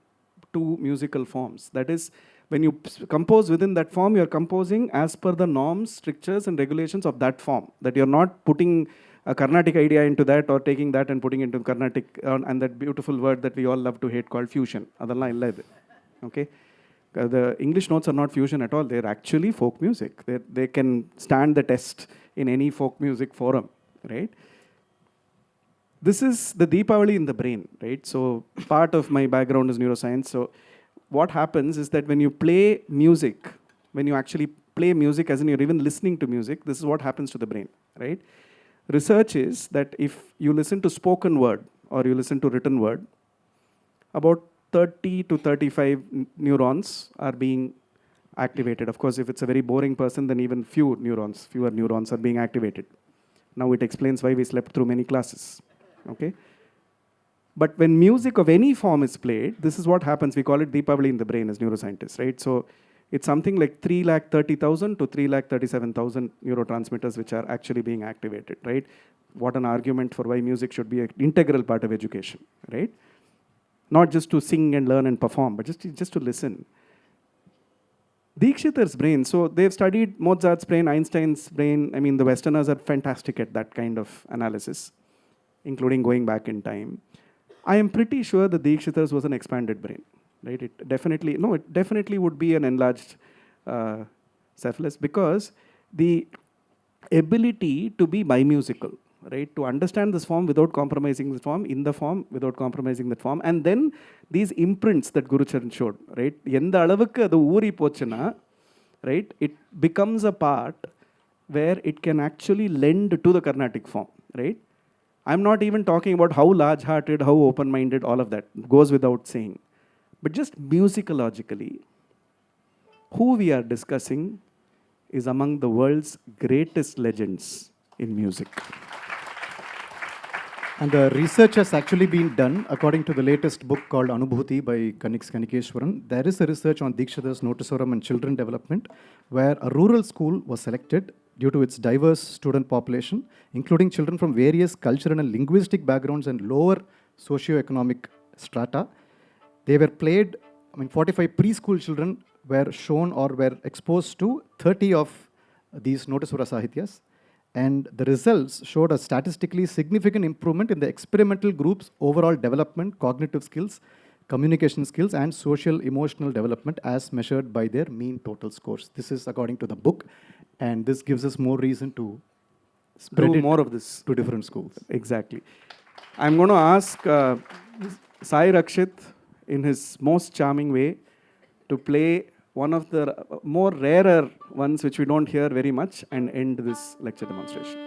two musical forms. That is, when you compose within that form, you're composing as per the norms, strictures, and regulations of that form. That you're not putting a Carnatic idea into that or taking that and putting it into Carnatic, and that beautiful word that we all love to hate called fusion. Okay? The English notes are not fusion at all. They're actually folk music. They can stand the test in any folk music forum, right? This is the Deepavali in the brain, right? So part of my background is neuroscience. So what happens is that when you play music, when you actually play music as in you're even listening to music, this is what happens to the brain, right? Research is that if you listen to spoken word or you listen to written word, about 30 to 35 neurons are being activated. Of course, if it's a very boring person, then even fewer neurons are being activated. Now it explains why we slept through many classes, okay? But when music of any form is played, this is what happens. We call it Deepavali in the brain as neuroscientists, right? So it's something like 330,000 to 337,000 neurotransmitters which are actually being activated, right? What an argument for why music should be an integral part of education, right? Not just to sing and learn and perform, but just to listen. Dikshitar's brain, so they've studied Mozart's brain, Einstein's brain. I mean, the Westerners are fantastic at that kind of analysis, including going back in time. I am pretty sure that Dikshitar's was an expanded brain, right? It definitely would be an enlarged cephalus, because the ability to be bimusical, right? To understand this form without compromising the form, in the form without compromising that form, and then these imprints that Gurucharan showed, right? எந்த அளவுக்கு அது ஊறி போச்சுன்னா, right? It becomes a part where it can actually lend to the Carnatic form, right? I'm not even talking about how large-hearted, how open-minded, all of that goes without saying. But just musicologically, who we are discussing is among the world's greatest legends in music. And the research has actually been done according to the latest book called Anubhuti by Kanikeshwaran. There is a research on Dikshitar's Nottusvaram and children development, where a rural school was selected due to its diverse student population, including children from various cultural and linguistic backgrounds and lower socio-economic strata. They were played, 45 preschool children were shown or were exposed to 30 of these Nottusvara Sahityas. And the results showed a statistically significant improvement in the experimental group's overall development, cognitive skills, communication skills, and social emotional development as measured by their mean total scores. This is according to the book, and this gives us more reason to spread Do it more of this. to different schools. Exactly. I'm going to ask Sayee Rakshith, in his most charming way, to play one of the more rarer ones which we don't hear very much and end this lecture demonstration.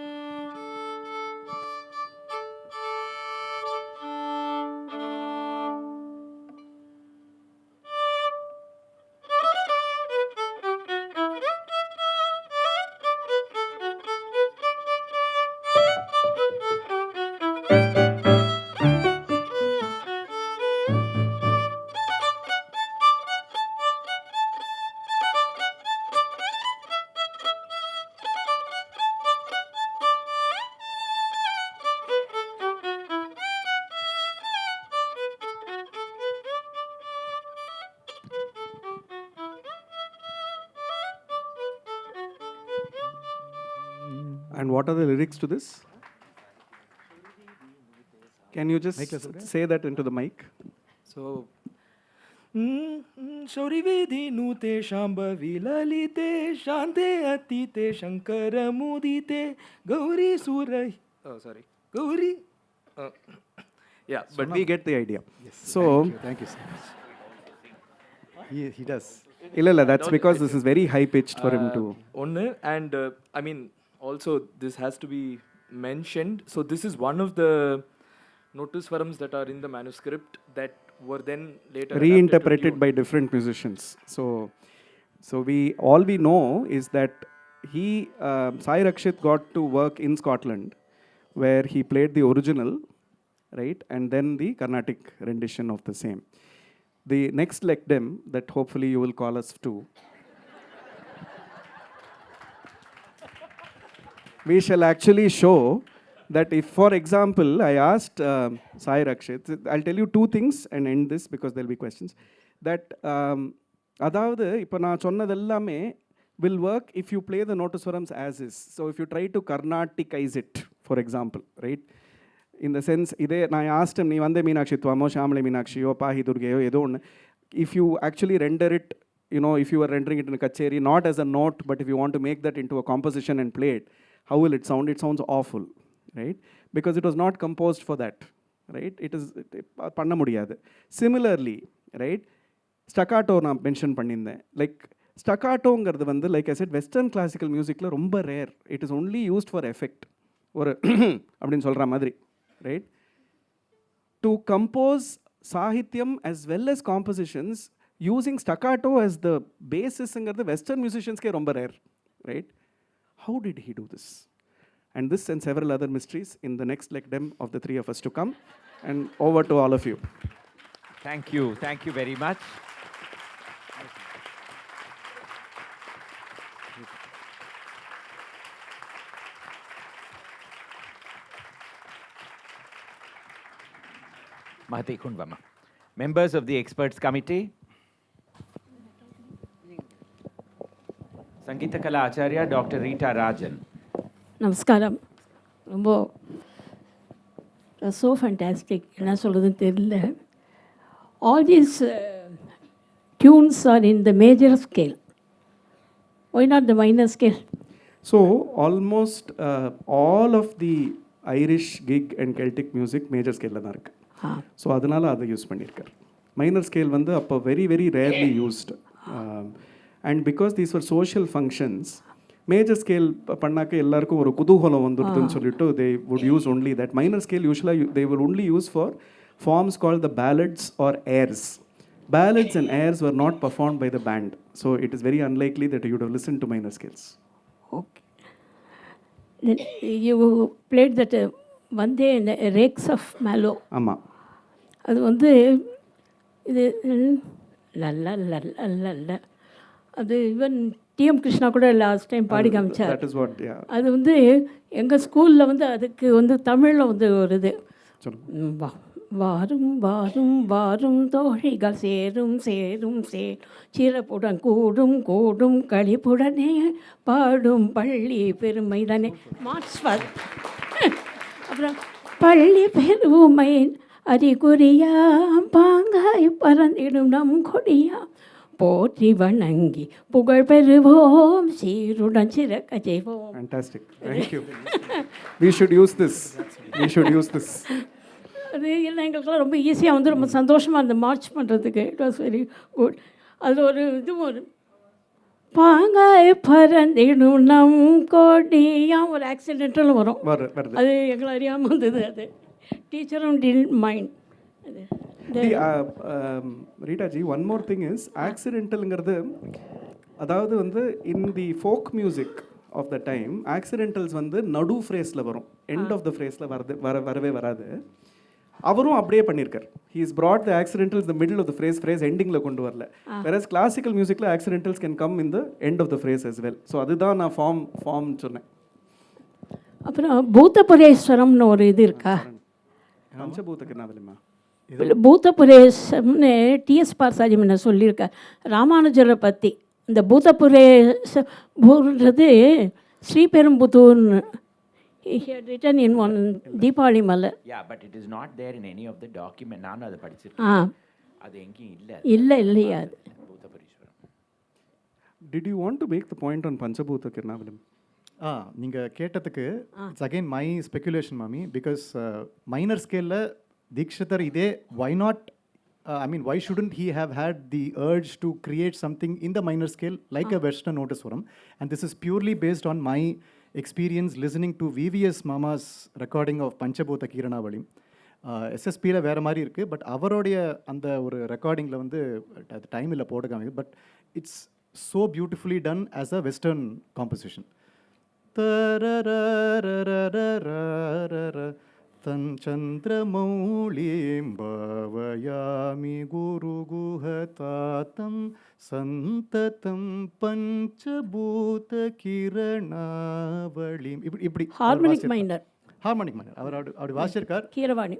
And what are the lyrics to this? Can you just say that into the mic? So, Shaurivedhi nute shamba vilalite shante atite shankara mudite gauri surai. Oh, sorry. Gauri. Yeah, But we get the idea. Yes. So, Thank you so much. He does. Illala, that's because this is very high pitched for him to. And I mean, also this has to be mentioned. So this is one of the Nottusvarams that are in the manuscript that were then later Reinterpreted by different musicians. So all we know is that Sayee Rakshith got to work in Scotland, where he played the original, right, and then the Carnatic rendition of the same. The next LecDem that hopefully you will call us to, we shall actually show that if, for example, I asked Sayee Rakshith, I'll tell you two things and end this because there'll be questions, that அதாவது இப்போ நான் சொன்னதெல்லாமே will work if you play the Nottusvarams as is. So if you try to Carnaticize it, for example, right? In the sense, இதே நான் asked him, நீ வந்தே மீனாட்சித்துவமோ ஷாமலை மீனாட்சியோ பாஹி துர்கையோ ஏதோ ஒன்று, if you actually render it, you know, if you are rendering it in a kacheri, not as a note, but if you want to make that into a composition and play it, how will it sound? It sounds awful, right? Because it was not composed for that, right? It is panna mudiyadu. Similarly, right? Staccato na mention பண்ணிருந்தேன். Like staccato-ங்கிறது வந்து, like I said, Western classical musicல ரொம்ப rare. It is only used for effect. ஒரு அப்படின்னு சொல்ற மாதிரி, right? To compose sahityam as well as compositions using staccato as the basis-ங்கிறது Western musicians-ke ரொம்ப rare, right? How did he do this? And this and several other mysteries in the next LecDem of the three of us to come. And over to all of you. Thank you. Thank you very much. Mahate Kundvama. Members of the experts committee, Sangeeta Kala Acharya, Dr. Rita Rajan. நமஸ்காரம். ரொம்ப so fantastic. என்ன சொல்கிறதுன்னு தெரியல. All these tunes are in the major scale. Why not the minor scale? So almost all of the Irish kick and Celtic music major ஸ்கேலில் தான் இருக்குது. So அதனால் அதை யூஸ் பண்ணியிருக்கார். மைனர் ஸ்கேல் வந்து அப்போ very very rarely used. And because these are social functions, major scale பண்ணாக்க எல்லாருக்கும் ஒரு குதூகலம் வந்துடுதுன்னு சொல்லிட்டு they would use only that. Minor scale யூஸ்வலாக they will only use for forms called the ballads or airs. Ballads and airs were not performed by the band, so it is very unlikely that you would have listened to minor scales. Okay. Then you played that one day in the Rakes of Malo. ஆமா. அது வந்து இது லல்ல லல்ல லல்ல அது even DM Krishna கூட last time body காமிச்சார். That is what, yeah. அது வந்து எங்கள் ஸ்கூலில் வந்து அதுக்கு வந்து தமிழில் வந்து ஒரு இது வாரும் வாரும் வாரும் தோழிகள் சேரும் சேரும் சீரப்புடன் கூடும் கூடும் களிப்புடனே பாடும் பள்ளி பெருமை தானே மார்க்ஸ்வர். அப்புறம் பள்ளி பெருமை அறிகுறியா பாங்காய் பறந்திடும் நம் கொடியா போற்றி வணங்கி புகழ் பெறுவோம் சீருடன் சிறக்க செய்வோம். Fantastic. Thank you. We should use this. We should use this. அது எல்லாம் எங்களுக்கெல்லாம் ரொம்ப ஈஸியாக வந்து ரொம்ப சந்தோஷமாக இருந்தது மார்ச் பண்ணுறதுக்கு. It was very good. அதில் ஒரு இது ஒரு பாங்காய் பறந்திடும் நம் கோடியாக ஒரு ஆக்சிடென்டல் வரும். அது எங்களை அறியாமல் வந்தது. அது டீச்சரும் டில் mind. ரீட்டாஜி, one more thing is ஆக்சிடென்டலுங்கிறது, அதாவது வந்து இன் தி folk music of the time ஆக்சிடென்டல்ஸ் வந்து நடு ஃப்ரேஸில் வரும், எண்ட் ஆஃப் த ஃப்ரேஸில் வரவே வராது. அவரும் அப்படியே பண்ணியிருக்கார். He is brought the accidentals in the middle of the phrase endingல கொண்டு வரல. whereas classical musicல accidentals can come in the end of the phrase as well. So அதுதான் நான் ஃபார்ம் சொன்னேன். அப்புறம் பூதபுரேஸ்வரம்னு ஒரு இது இருக்கா? பஞ்சபூதக்கு என்ன விலைமா? பூதபுரேசம்னு டிஎஸ் பார்சாஜி முன்ன சொல்லியிருக்கார் ராமானுஜரை பற்றி. இந்த பூதபுரேசது ஸ்ரீபெரும்புத்தூர்னு. He had written in one Deepavali Mala. Yeah, but it is not there in any of the document. நான் அதை படிச்சிருக்கேன். அது எங்கேயும் இல்லையா அது. Did you want to make the point on Panchabhuta Kirnavilam? நீங்கள் கேட்டதுக்கு இட்ஸ் அகெயின் மை ஸ்பெக்குலேஷன் மாமி. பிகாஸ் மைனர் ஸ்கேலில் தீக்ஷிதர் இதே why not, I mean, why shouldn't he have had the urge to create something in the minor scale like a Western Nottusvaram? And this is purely based on my experience listening to VVS Mama's recording of Panchabhuta Kiranavalim. எஸ்எஸ்பியில் வேறு மாதிரி இருக்குது, but அவருடைய அந்த ஒரு ரெக்கார்டிங்கில் வந்து அது டைமில் போட காமிக்குது. But it's so beautifully done as a western composition. தன் சந்திரமௌளிம் பாவயாமி குருகுஹதாத்தம் சந்ததம் பஞ்சபூத கிரணாவளிம். இப்படி ஹார்மோனிக் மைனர் அவர் வாசிச்சிருக்கார் Keeravani.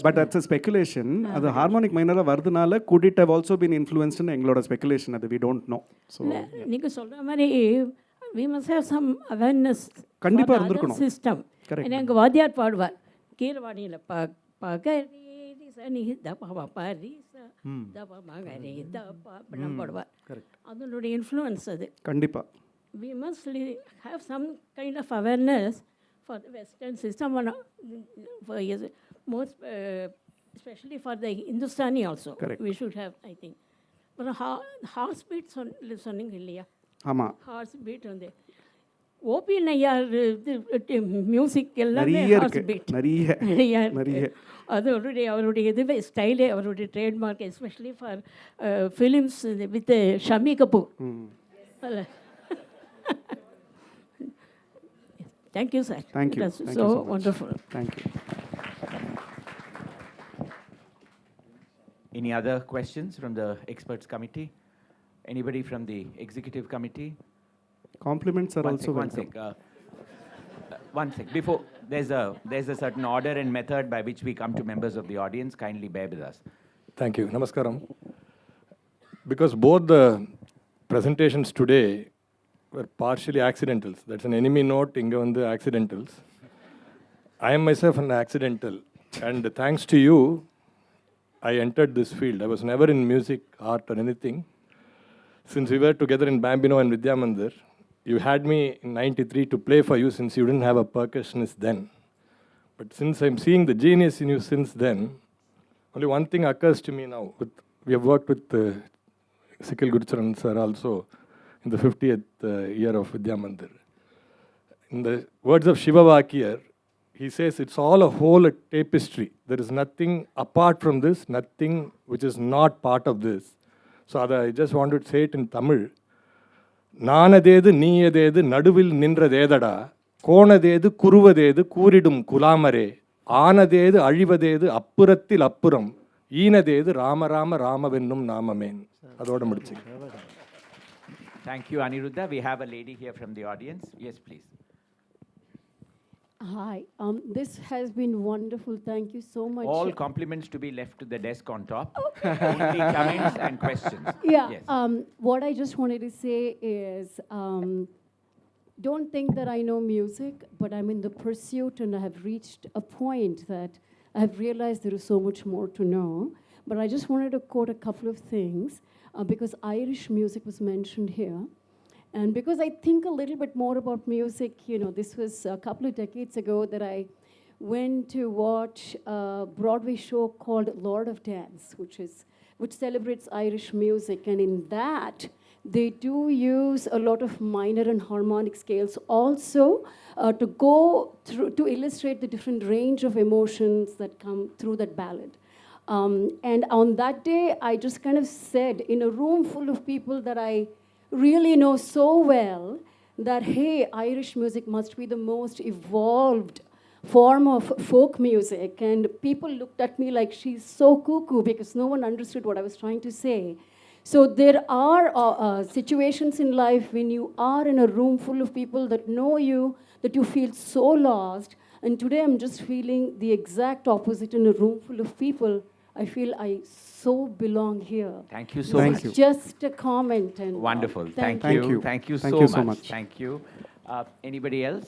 But that's a speculation. அது ஹார்மோனிக் மைனராக வருதுனால could it have also been influenced in எங்களோட speculation? அது we don't know. So நீங்கள் சொல்கிற மாதிரி we must have some awareness. கண்டிப்பாக இருந்திருக்கணும் சிஸ்டம். ஏன்னா எங்கள் வாத்தியார் பாடுவார் கீரவாணியில் பாடுவார். அதனுடைய இன்ஃப்ளூயன்ஸ் அது கண்டிப்பாக. We must have some kind of awareness for the Western system, for most especially for the Hindustani also. Correct. We should have, I think. But horse beat சொன்னீங்க இல்லையா? ஆமாம், ஹார்ஸ் பீட் வந்து ஓபி நையார் மியூசிக் எல்லாமே hours beat நிறைய. அது அவருடைய இதுவே ஸ்டைலே, அவருடைய trademark, especially for films with Shami Kapoor. Thank you, sir. Thank you. That's Thank so you so wonderful. Thank you. Any other questions from the experts committee? Anybody from the executive committee? Compliments are also welcome. One sec. Before, there's a certain order and method by which we come to members of the audience. Kindly bear with us. Thank you. Namaskaram. Because both the presentations today were partially accidentals. That's an enemy note, inga vandu accidentals. I am myself an accidental, and thanks to you, I entered this field. I was never in music, art or anything. Since we were together in Bambino and Vidya Mandir, you had me in 93 to play for you since you didn't have a percussionist then. But since I'm seeing the genius in you since then, only one thing occurs to me now. We have worked with Sikkil Gurucharan sir also in the 50th year of Vidya Mandir. In the words of Shiva Vakiyar, he says it's all a whole tapestry. There is nothing apart from this, nothing which is not part of this. So I just wanted to say it in Tamil. நானதேது நீயதேது நடுவில் நின்றதேதடா கோணதேது குருவதேது கூறிடும் குலாமரே ஆனதேது அழிவதேது அப்புறத்தில் அப்புறம் ஈனதேது ராம ராம ராமவென்னும் நாமமேன் அதோட முடிச்சு. Thank you, Aniruddha. We have a lady here from the audience. Yes, please. Hi, this has been wonderful. Thank you so much. All compliments to be left to the desk on top. Only comments and questions. Yeah, Yes. what I just wanted to say is, don't think that I know music, but I'm in the pursuit and I have reached a point that I have realized there is so much more to know. But I just wanted to quote a couple of things because Irish music was mentioned here. And because I think a little bit more about music, you know, this was a couple of decades ago that I went to watch a Broadway show called Lord of Dance, which celebrates Irish music. And in that, they do use a lot of minor and harmonic scales also to go through, to illustrate the different range of emotions that come through that ballad. And on that day, I just kind of said, in a room full of people that I really know so well, that, hey, Irish music must be the most evolved form of folk music. And people looked at me like she's so cuckoo because no one understood what I was trying to say. So there are situations in life when you are in a room full of people that know you, that you feel so lost. And today I'm just feeling the exact opposite in a room full of people. I feel I so belong here. Thank you so much. Just a comment. And Wonderful. Thank Thank you. you. Thank you Thank so you so much. much. Thank you. Anybody else?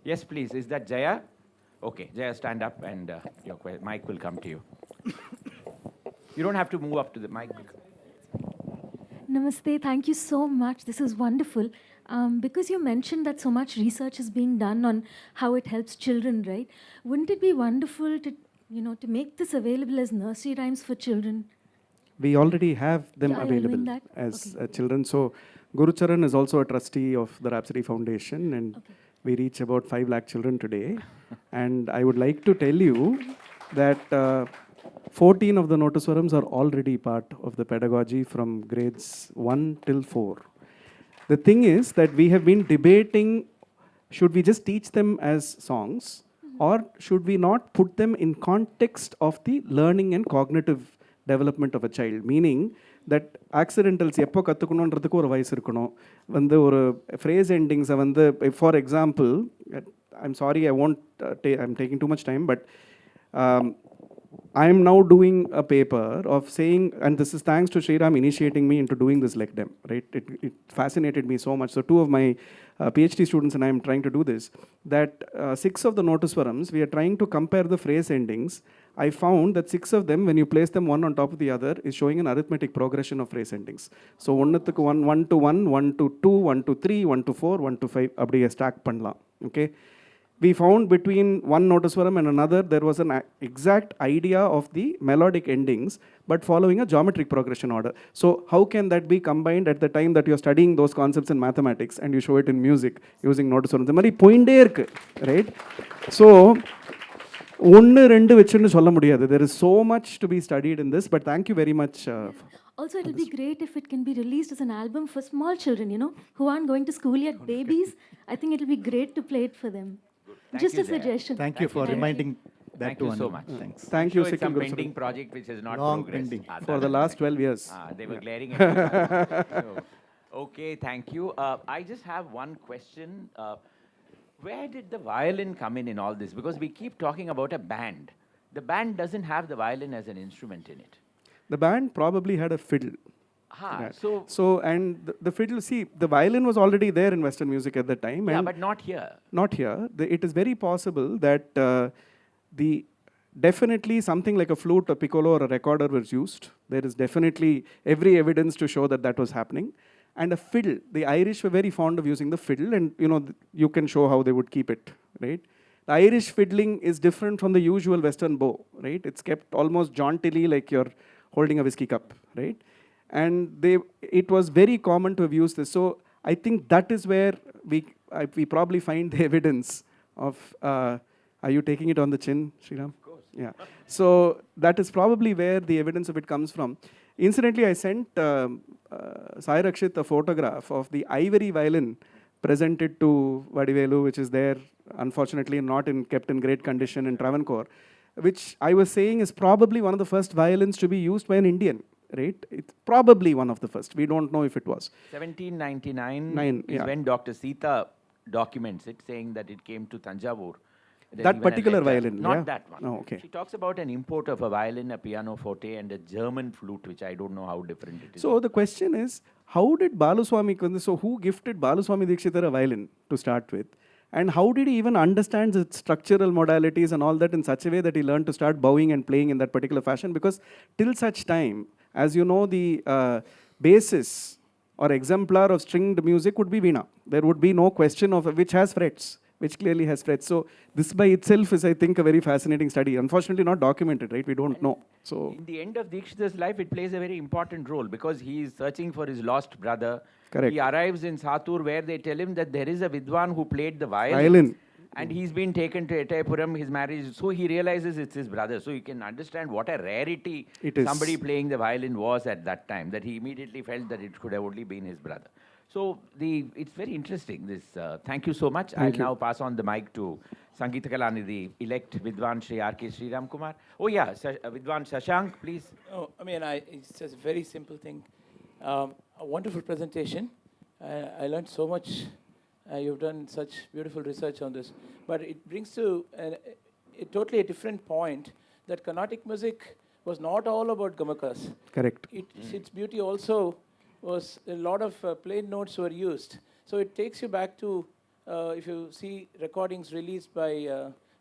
Yes, please. Is that Jaya? Okay, Jaya, stand up and your mic will come to you. You don't have to move up to the mic. Namaste, thank you so much. This is wonderful. Because you mentioned that so much research is being done on how it helps children, right? Wouldn't it be wonderful to, to make this available as nursery rhymes for children? We already have them Yeah, available that. as Okay. children. So Gurucharan is also a trustee of the Rhapsody Foundation, and we reach about 5 lakh children today. And I would like to tell you that 14 of the Nottusvarams are already part of the pedagogy from grades 1 till 4. The thing is that we have been debating, should we just teach them as songs, or should we not put them in context of the learning and cognitive development of a child? Meaning that accidentals எப்போ கற்றுக்கணுன்றதுக்கு ஒரு வயசு இருக்கணும். வந்து ஒரு phrase endings வந்து, for example, I'm sorry, I'm taking too much time, but I am now doing a paper of saying, and this is thanks to Sriram initiating me into doing this LecDem, right? It fascinated me so much. So 2 of my PhD students and I am trying to do this, that 6 of the Nottusvarams, we are trying to compare the phrase endings. I found that 6 of them, when you place them one on top of the other, is showing an arithmetic progression of phrase endings. So 1 to 1, 1 to 2, 1 to 3, 1 to 4, 1 to 5, அப்படியே stack பண்ணலாம். Okay? We found between one Nottusvaram and another, there was an exact idea of the melodic endings, but following a geometric progression order. So how can that be combined at the time that you're studying those concepts in mathematics and you show it in music using Nottusvaram? The mari pointe irukku, right? So, ஒன்று ரெண்டு வச்சுன்னு சொல்ல முடியாது. There is so much to be studied in this, but thank you very much. Also, it will be great if it can be released as an album for small children, who aren't going to school yet, babies. I think it will be great to play it for them. Thank Just you, a Jaya. suggestion. Thank you for reminding that Thank to you so Anil. much. Thanks. Thank I'm you, sure it's Sikkil some Gurucharan. pending project which has not Long progressed. pending. For the last 12 years. They were glaring at each other. So, okay, thank you. I just have one question. Where did the violin come in all this? Because we keep talking about a band. The band doesn't have the violin as an instrument in it. The band probably had a fiddle. So and the fiddle, see, the violin was already there in Western music at that time. Yeah, and but not here. Not here. It is very possible that definitely something like a flute, a piccolo, or a recorder was used. There is definitely every evidence to show that that was happening. and a fiddle. The Irish were very fond of using the fiddle, and you can show how they would keep it, right? The Irish fiddling is different from the usual Western bow, right? It's kept almost jauntily like you're holding a whiskey cup, right? And it was very common to have used this. So I think that is where we probably find the evidence of, are you taking it on the chin, Sriram? Of course. Yeah. So that is probably where the evidence of it comes from. Incidentally, I sent Sayee Rakshith a photograph of the ivory violin presented to Vadivelu, which is there, unfortunately not kept in great condition in Travancore, which I was saying is probably one of the first violins to be used by an Indian, right? It's probably one of the first. We don't know if it was. 1799 is when Dr. Sita documents it, saying that it came to Tanjavur. That particular violin, not that one. Oh, okay. She talks about an import of a violin, a pianoforte, and a German flute, which I don't know how different it is. So the question is, how did Baluswami, so who gifted Baluswami Dikshitar a violin to start with? And how did he even understand the structural modalities and all that in such a way that he learned to start bowing and playing in that particular fashion? Because till such time, as you know, the basis or exemplar of stringed music would be Veena. There would be no question of which has frets, which clearly has frets. So this by itself is, I think, a very fascinating study. Unfortunately not documented, right? We don't know. So in the end of Dikshitar's life, it plays a very important role because he is searching for his lost brother. Correct. He arrives in Satur where they tell him that there is a Vidwan who played the violin. And he's been taken to Etayapuram, his marriage. So he realizes it's his brother. So you can understand what a rarity somebody playing the violin was at that time, that he immediately felt that it could have only been his brother. So it's very interesting. Thank you so much. I'll now pass on the mic to Sangeeta Kalanidhi, elect Vidwan Shri R.K. Sriram Kumar. Oh yeah, Vidwan Shashank, please. Oh, I mean, it's just a very simple thing. A wonderful presentation. I learned so much. You've done such beautiful research on this. But it brings to a totally different point that Carnatic music was not all about gamakas. Correct. Its beauty also was a lot of plain notes were used. So it takes you back to, if you see recordings released by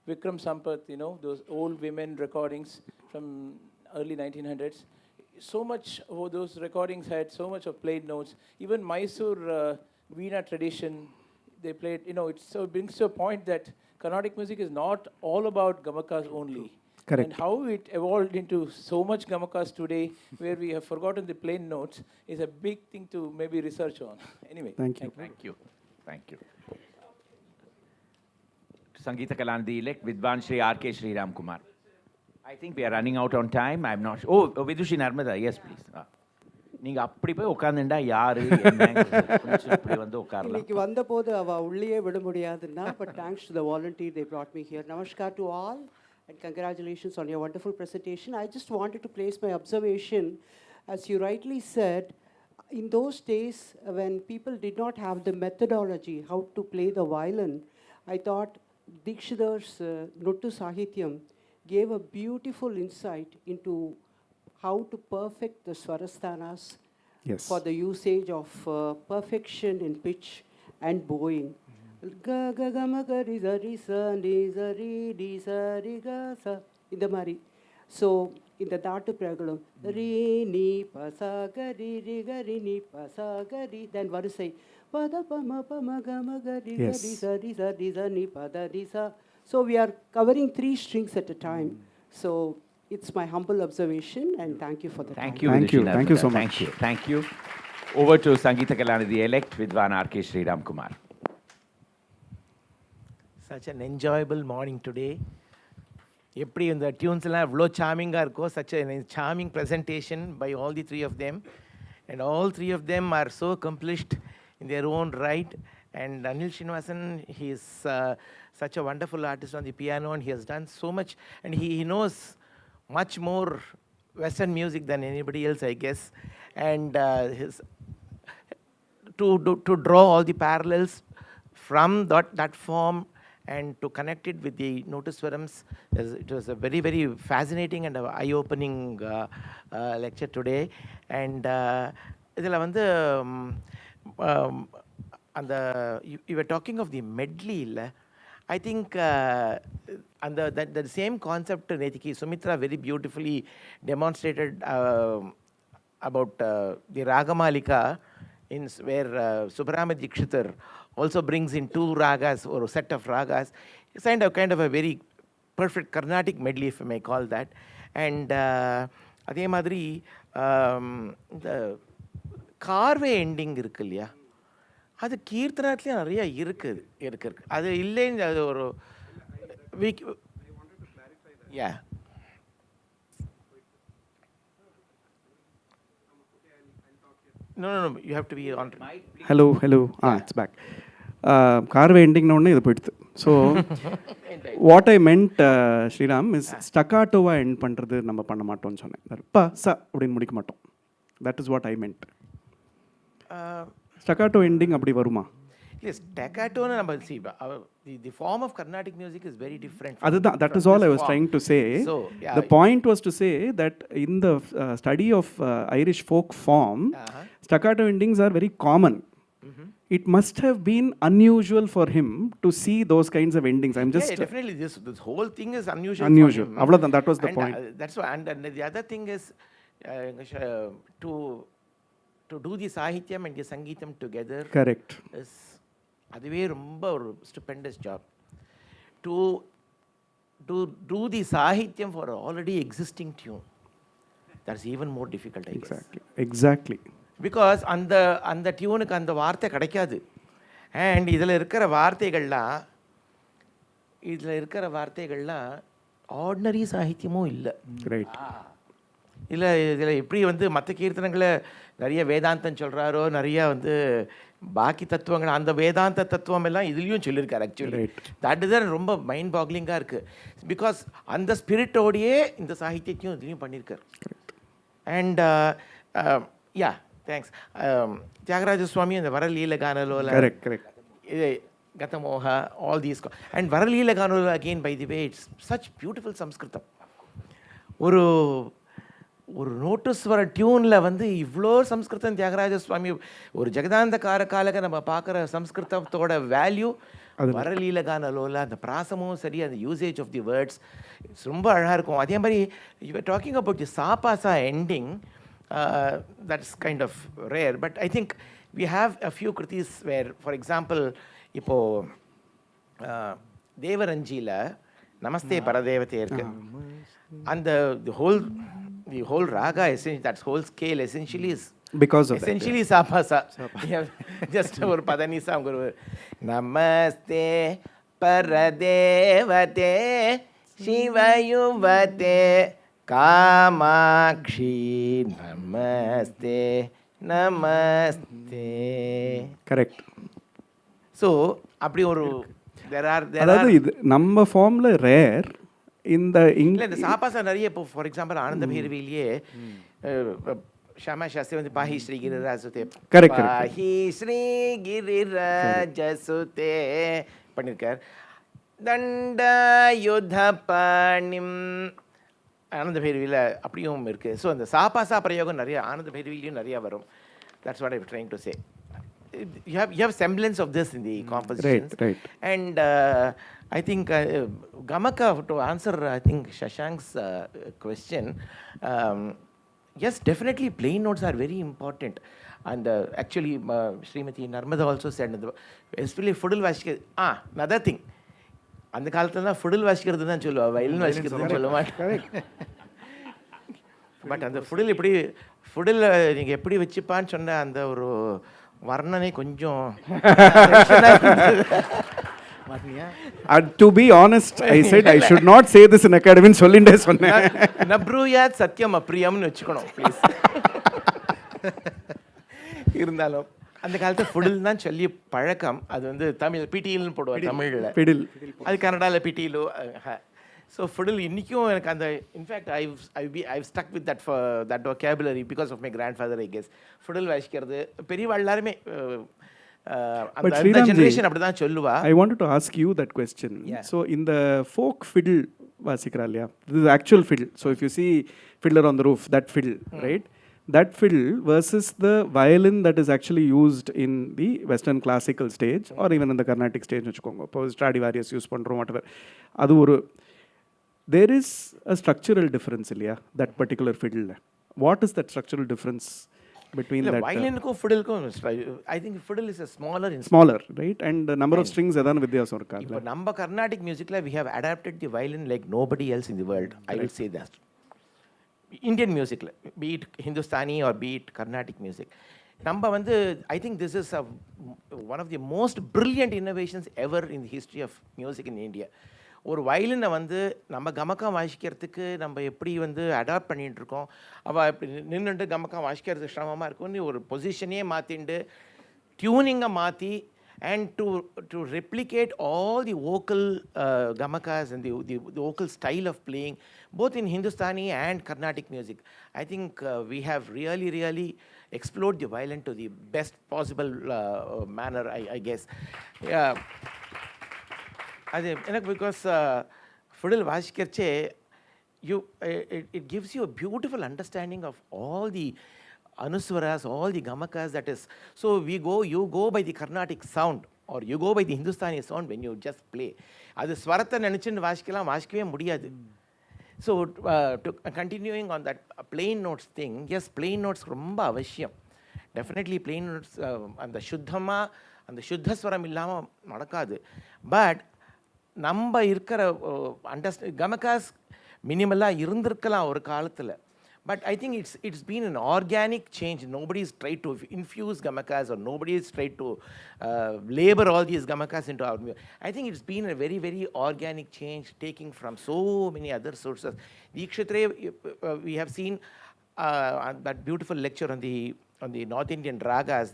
Vikram Sampath, those old women recordings from early 1900s. So much of those recordings had so much of plain notes. Even Mysore Veena tradition, they played, it brings to a point that Carnatic music is not all about gamakas only. Correct. And how it evolved into so much gamakas today, where we have forgotten the plain notes, is a big thing to maybe research on. Anyway. Thank you. Thank you. Thank you. Sangeeta Kalanidhi, elect Vidwan Shri R.K. Sriram Kumar. I think we are running out on time. I'm not sure. Oh, Vidushi Narmada, yes, please. நீங்க அப்படி போய் உட்கார்ந்துண்டா யாரு இப்படி வந்து உட்காரலாம். இன்னைக்கு வந்தபோது அவ உள்ளே விட முடியாதுன்னா, but thanks to the volunteer they brought me here. Namaskar to all and congratulations on your wonderful presentation. I just wanted to place my observation, as you rightly said, in those days when people did not have the methodology how to play the violin, I thought Dikshitar's Nottu Sahityam gave a beautiful insight into how to perfect the swarasthanas for the usage of perfection in pitch and bowing. Ga ga ga ma ga ri za ri sa ni za ri di sa ri ga sa இந்த மாதிரி. So இந்த thought பிரகலம் ரி நீ ப ச க ரி ரி க ரி நீ ப ச க ரி, then வரிசை ப த ப ம ப ம க ம க ரி க ரி sa ri sa ri sa ni pa da ri sa. So we are covering 3 strings at a time. So it's my humble observation, and thank you for the Thank time. you. Thank you. Thank you so much. Thank you. Thank you. Over to Sangeeta Kalanidhi, elect Vidwan R.K. Sriram Kumar. Such an enjoyable morning today. எப்படி இந்த டியூன்ஸ்லாம் எவ்வளோ சார்மிங்காக இருக்கோ, such a charming presentation by all the 3 of them. And all 3 of them are so accomplished in their own right. And Anil Srinivasan, he is such a wonderful artist on the piano, and he has done so much. And he knows much more Western music than anybody else, I guess. And to draw all the parallels from that form and to connect it with the Nottusvaram-s, it was a very, very fascinating and eye-opening lecture today. And இதில் வந்து அந்த you were talking of the medley இல்லை, I think the same concept Netiki Sumitra very beautifully demonstrated about the Ragamalika where Subrahmanya Dikshitar also brings in 2 ragas or a set of ragas. It's kind of a very perfect Carnatic medley, if I may call that. And அதே மாதிரி இந்த Karve ending இருக்கு இல்லையா, அது கீர்த்தனத்துலேயும் நிறைய இருக்கு. அது இல்லைன்னு அது ஒரு யா No, you have to be on. Hello. It's back. Carve ending no idu poiduthu. So what I meant, Sriram, is staccato end பண்றது நம்ம பண்ண மாட்டோம்னு சொன்னேன். ப ச அப்படினு முடிக்க மாட்டோம். That is what I meant. Staccato ending அப்படி வருமா? Yes, staccato na நம்ம see the form of Carnatic music is very different. That is all I was trying to say. So, yeah, the point was to say that in the study of Irish folk form, staccato endings are very common. It must have been unusual for him to see those kinds of endings. I'm just definitely this whole thing is unusual. Avladhan, that was the point. That's why, and the other thing is to do the sahityam and the sangeetam together. Correct. Is அதுவே ரொம்ப ஒரு ஸ்டupendous job. To do the sahityam for an already existing tune, that's even more difficult, I guess. Exactly. Because அந்த டியூனுக்கு அந்த வார்த்தை கிடைக்காது. And இதில் இருக்கிற வார்த்தைகள்லாம் ஆர்டினரி சாகித்யமும் இல்லை. ரைட். இல்லை இதில் எப்படி வந்து மற்ற கீர்த்தனங்களை நிறைய வேதாந்தம் சொல்கிறாரோ, நிறையா வந்து பாக்கி தத்துவங்கள், அந்த வேதாந்த தத்துவம் எல்லாம் இதுலேயும் சொல்லியிருக்காரு. ஆக்சுவலி தட் இஸ் ரொம்ப மைண்ட் பாக்லிங்காக இருக்குது. பிகாஸ் அந்த ஸ்பிரிட்டோடையே இந்த சாகித்யத்தையும் இதுலேயும் பண்ணியிருக்காரு. And yeah thanks. தியாகராஜசுவாமி அந்த வரலீல கானலோல, இது கதமோகா, ஆல் தீஸ். அண்ட் வரலீல கானலோல again by the way it's such beautiful Samskritam. ஒரு நோட்டுஸ்வர டியூனில் வந்து இவ்வளோ சம்ஸ்கிருதம் தியாகராஜசுவாமி ஒரு ஜெகதாந்த காலக நம்ம பார்க்குற சம்ஸ்கிருதத்தோட வேல்யூ வரலீல கானலோல அந்த பிராசமும் சரி, அந்த யூசேஜ் ஆஃப் தி வேர்ட்ஸ் ரொம்ப அழகாக இருக்கும். அதே மாதிரி you are talking about the சாபாசா எண்டிங். That's kind of rare, but I think we have a few kritis where, for example, இப்போ தேவரஞ்சியில் நமஸ்தே பரதேவதே இருக்கு. அந்த the whole raga, essentially that whole scale essentially is because of essentially sapasa. Just ஒரு பதனிசா ஒரு நமஸ்தே பரதேவதே சிவயுவதே காமாட்சி நமஸ்தே நமஸ்தே. Correct. So அப்படி ஒரு அதாவது இது நம்ம ஃபார்ம்ல ரேர். இந்த இந்த சாப்பாசா நிறைய இப்போ ஃபார் எக்ஸாம்பிள் ஆனந்த பைரவிலேயே ஷாமா சாஸ்திரி வந்து பாஹி ஸ்ரீகிரிராஜசுதே பாஹி ஸ்ரீகிரிராஜசுதே பண்ணியிருக்கார். தண்ட யுத பாணிம் ஆனந்த பைரவியில் அப்படியும் இருக்குது. ஸோ அந்த சாபாசா பிரயோகம் நிறைய ஆனந்த பைரவிலையும் நிறையா வரும். That's what I am trying to say. You have semblance of this in the compositions. Right. And I think Gamaka, to answer I think Shashank's question, yes, definitely plain notes are very important. And actually Srimati Narmada also said, especially fiddle vasikkiradhu. Another thing, அந்த காலத்துல தான் fiddle வாசிக்கிறது தான் சொல்லுவா, violin வாசிக்கிறதுன்னு சொல்ல மாட்டேன். But அந்த fiddle எப்படி fiddle நீங்கள் எப்படி வச்சுப்பான்னு சொன்ன அந்த ஒரு வர்ணனை கொஞ்சம் to be honest, I said I should not say this in academy சொல்லிண்டே சொன்னேன். நப்ரூயாத் சத்யம் அப்ரியம்னு வச்சுக்கணும் ப்ளீஸ். இருந்தாலும் அந்த காலத்தில் ஃபுடில் தான் சொல்லி பழக்கம். அது வந்து தமிழ் பிடியில்னு போடுவார், தமிழில் பிடில், அது கன்னடாவில் பிடியிலோ. ஸோ ஃபுடில் இன்றைக்கும் எனக்கு அந்த in fact I've stuck with that vocabulary because of my grandfather, I guess. ஃபுடில் வாசிக்கிறது பெரியவா எல்லாருமே அந்த ஜெனரேஷன் அப்படி தான் சொல்லுவா. I wanted to ask you that question. So in the folk fiddle vasikra இல்லையா, this is actual fiddle. So if you see Fiddler on the Roof, that fiddle, right? That fiddle versus the violin that is actually used in the Western classical stage or even in the Carnatic stage வச்சுக்கோங்க. இப்போ Stradivarius use பண்ணுறோம், whatever. அது ஒரு there is a structural difference இல்லையா, that particular fiddle. What is that structural difference between that. Violin ko fiddle ko, I think fiddle is a smaller instrument. Smaller, right? And the number of strings edan vidyasam irukka. Ipo namba Carnatic music la we have adapted the violin like nobody else in the world. I will say that. Indian music, be it Hindustani or be it Carnatic music. Namba vandu, I think this is one of the most brilliant innovations ever in the history of music in India. ஒரு வயலினை வந்து நம்ம கமக்கம் வாசிக்கிறதுக்கு நம்ம எப்படி வந்து adapt பண்ணிகிட்டு இருக்கோம், அவள் இப்படி நின்றுட்டு கமக்கம் வாசிக்கிறது சிரமமாக இருக்கும்னு ஒரு பொசிஷனே மாற்றிண்டு டியூனிங்கை மாற்றி and to replicate all the vocal gamakas and the vocal style of playing both in Hindustani and Carnatic music. I think we have really explored the violin to the best possible manner, I guess. Yeah. Because fiddle vasikirche, it gives you a beautiful understanding of all the anuswaras, all the gamakas, that is. So you go by the Carnatic sound or you go by the Hindustani sound when you just play. Adu swaratha nenichindu vasikkalam, vasikave mudiyadhu. So continuing on that plain notes thing, yes, plain notes romba avashyam. Definitely plain notes and the shuddhama and the shuddha swaram illama nadakadu. But நம்ம இருக்கிற கமகாஸ் மினிமலாக இருந்திருக்கலாம் ஒரு காலத்தில். But I think it's been an organic change. Nobody's tried to infuse gamakas or nobody's tried to labor all these gamakas into our music. I think it's been a very organic change, taking from so many other sources. Dikshitar, we have seen that beautiful lecture on the North Indian ragas.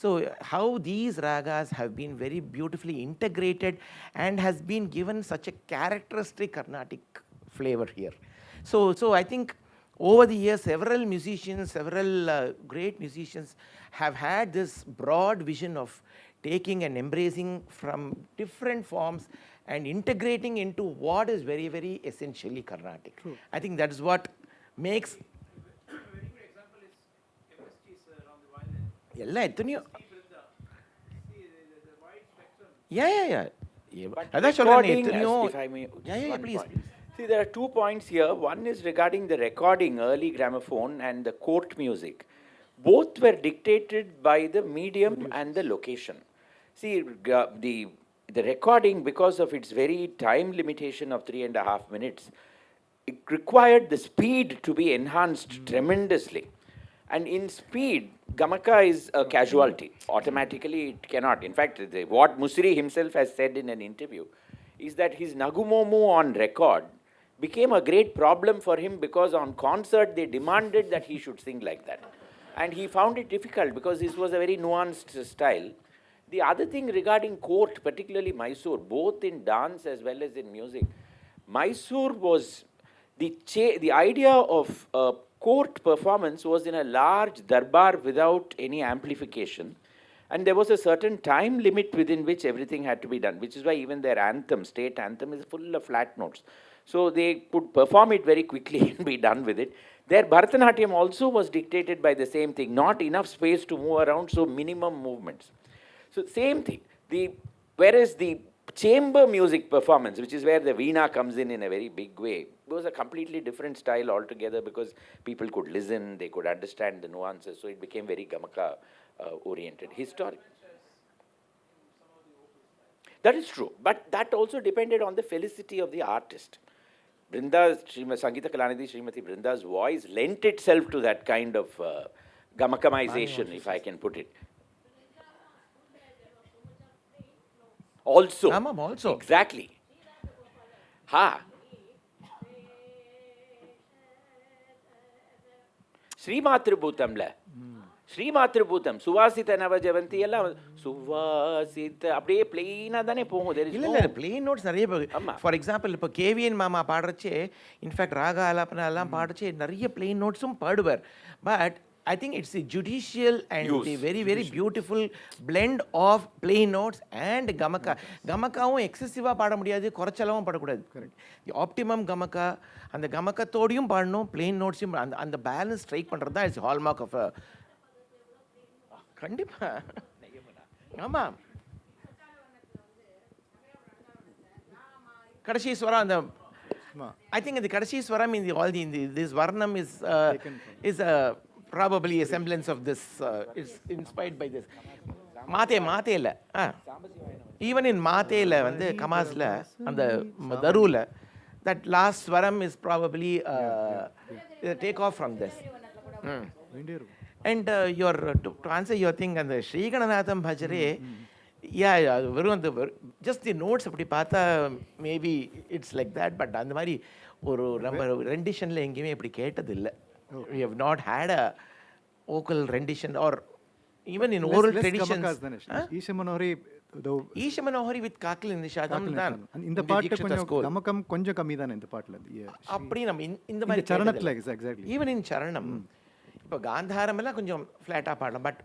So how these ragas have been very beautifully integrated and has been given such a characteristic Carnatic flavor here. So I think over the years, several great musicians have had this broad vision of taking and embracing from different forms and integrating into what is very essentially Carnatic. True. I think that is what makes. A very good example is MSTs on the violin. Ella ethaniyo. The wide spectrum. Yeah. But recording, if I may, please. See, there are 2 points here. One is regarding the recording, early gramophone, and the court music. Both were dictated by the medium and the location. See, the recording, because of its very time limitation of 3.5 minutes, it required the speed to be enhanced tremendously. And in speed, gamaka is a casualty. Automatically, it cannot. In fact, what Musiri himself has said in an interview is that his Nagumomu on record became a great problem for him because on concert they demanded that he should sing like that. And he found it difficult because this was a very nuanced style. The other thing regarding court, particularly Mysore, both in dance as well as in music, Mysore was the idea of court performance was in a large darbar without any amplification. And there was a certain time limit within which everything had to be done, which is why even their anthem, state anthem, is full of flat notes. So they could perform it very quickly and be done with it. Their Bharatanatyam also was dictated by the same thing, not enough space to move around, so minimum movements. So same thing. Whereas the chamber music performance, which is where the veena comes in a very big way, was a completely different style altogether because people could listen, they could understand the nuances, so it became very gamaka oriented. Historic. That is true, but that also depended on the felicity of the artist. Sangeeta Kalanidhi, Srimati Brinda's voice lent itself to that kind of gamakamization, if I can put it. Also. Exactly. Srimatribhutamla. Srimatribhutam, Suvasita Navajavanti, Suvasita, அப்படியே plain தானே போகும். There is no plain notes நிறைய. For example, இப்போ KVN மாமா பாடுறச்சே, infact Raaga ஆலாபனா எல்லாம் பாடுறச்சே நிறைய plain notes-உம் பாடுவார். But I think it's a judicial and a very beautiful blend of plain notes and gamaka. Gamakaவும் excessive-ஆ பாட முடியாது, குறைச்சலாவும் பாடக்கூடாது. The optimum gamaka, அந்த கமக்கத்தோடையும் பாடணும், plain notes-உம் அந்த balance strike பண்ணுறது தான் is hallmark of a. கண்டிப்பா. ஆமா. கடைசி ஸ்வரம் அந்த I think the கடைசி ஸ்வரம் in this varnam is probably a semblance of this. It's inspired by this. Matela. Even in Matela, the Kamasla and the Darula, that last swaram is probably a takeoff from this. And to answer your thing, and the Sri Gananatham Bhajare, just the notes, maybe it's like that, but அந்த மாதிரி ஒரு நம்ம ரெண்டிஷன்ல எங்கேயுமே இப்படி கேட்டதில்லை. We have not had a vocal rendition or even in oral traditions. Isha Manohari with Kakil in the Shadam தான். இந்த பாட்டு கொஞ்சம் கொஞ்சம் கம்மி தானே இந்த பாட்டுல. அப்படி நம்ம இந்த மாதிரி சரணத்துல எக்ஸாக்ட்லி. ஈவன் இன் சரணம் இப்போ காந்தாரம் எல்லாம் கொஞ்சம் ஃப்ளாட்டாக பாடலாம். பட்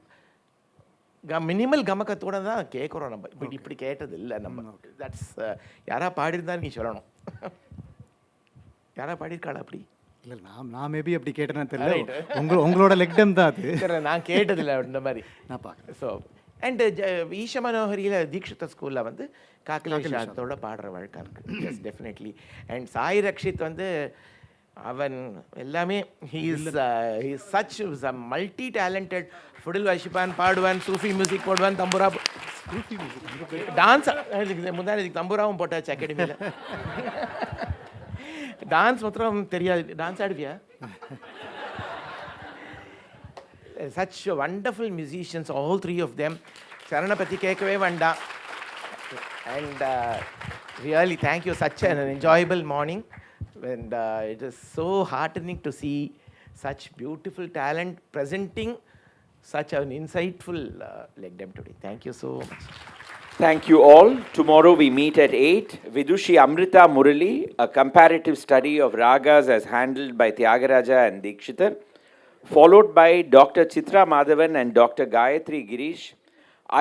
மினிமல் கமக்கத்தோட தான் கேட்குறோம் நம்ம. இப்படி கேட்டது இல்லை நம்ம. தட்ஸ் யாரா பாடியிருந்தா நீ சொல்லணும். யாரா பாடியிருக்காளா அப்படி? இல்லை நான் மேபி அப்படி கேட்டேன்னு தெரியல. உங்களோட LecDem தான் அது. நான் கேட்டதில்லை இந்த மாதிரி. நான் பார்க்குறேன். ஸோ அண்ட் ஈஷ மனோஹரியில் தீக்ஷிதர் ஸ்கூலில் வந்து காக்கலேஷத்தோட பாடுற வழக்கம் இருக்குது. Yes definitely. And Sai Rakshit வந்து அவன் எல்லாமே he is such a multi talented. ஃபுடில் வாசிப்பான், பாடுவான், சூஃபி மியூசிக் போடுவான், தம்புரா டான்ஸ் முந்தானே தம்புராவும் போட்டாச்சு அகாடமியில். டான்ஸ் மாத்திரம் தெரியாது. Dance ஆடுவியா? Such wonderful musicians, all three of them. Charana பத்தி கேட்கவே வேண்டாம். And really thank you, such an enjoyable morning. And it is so heartening to see such beautiful talent presenting such an insightful LecDem today. Thank you so much. Thank you all. Tomorrow we meet at 8. Vidushi Amrita Murali, a comparative study of ragas as handled by Tyagaraja and Dikshitar, followed by Dr. Chitra Madhavan and Dr. Gayatri Girish,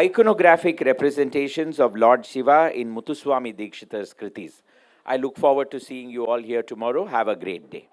iconographic representations of Lord Shiva in Muthuswāmi Dikshitar's Kritis. I look forward to seeing you all here tomorrow. Have a great day.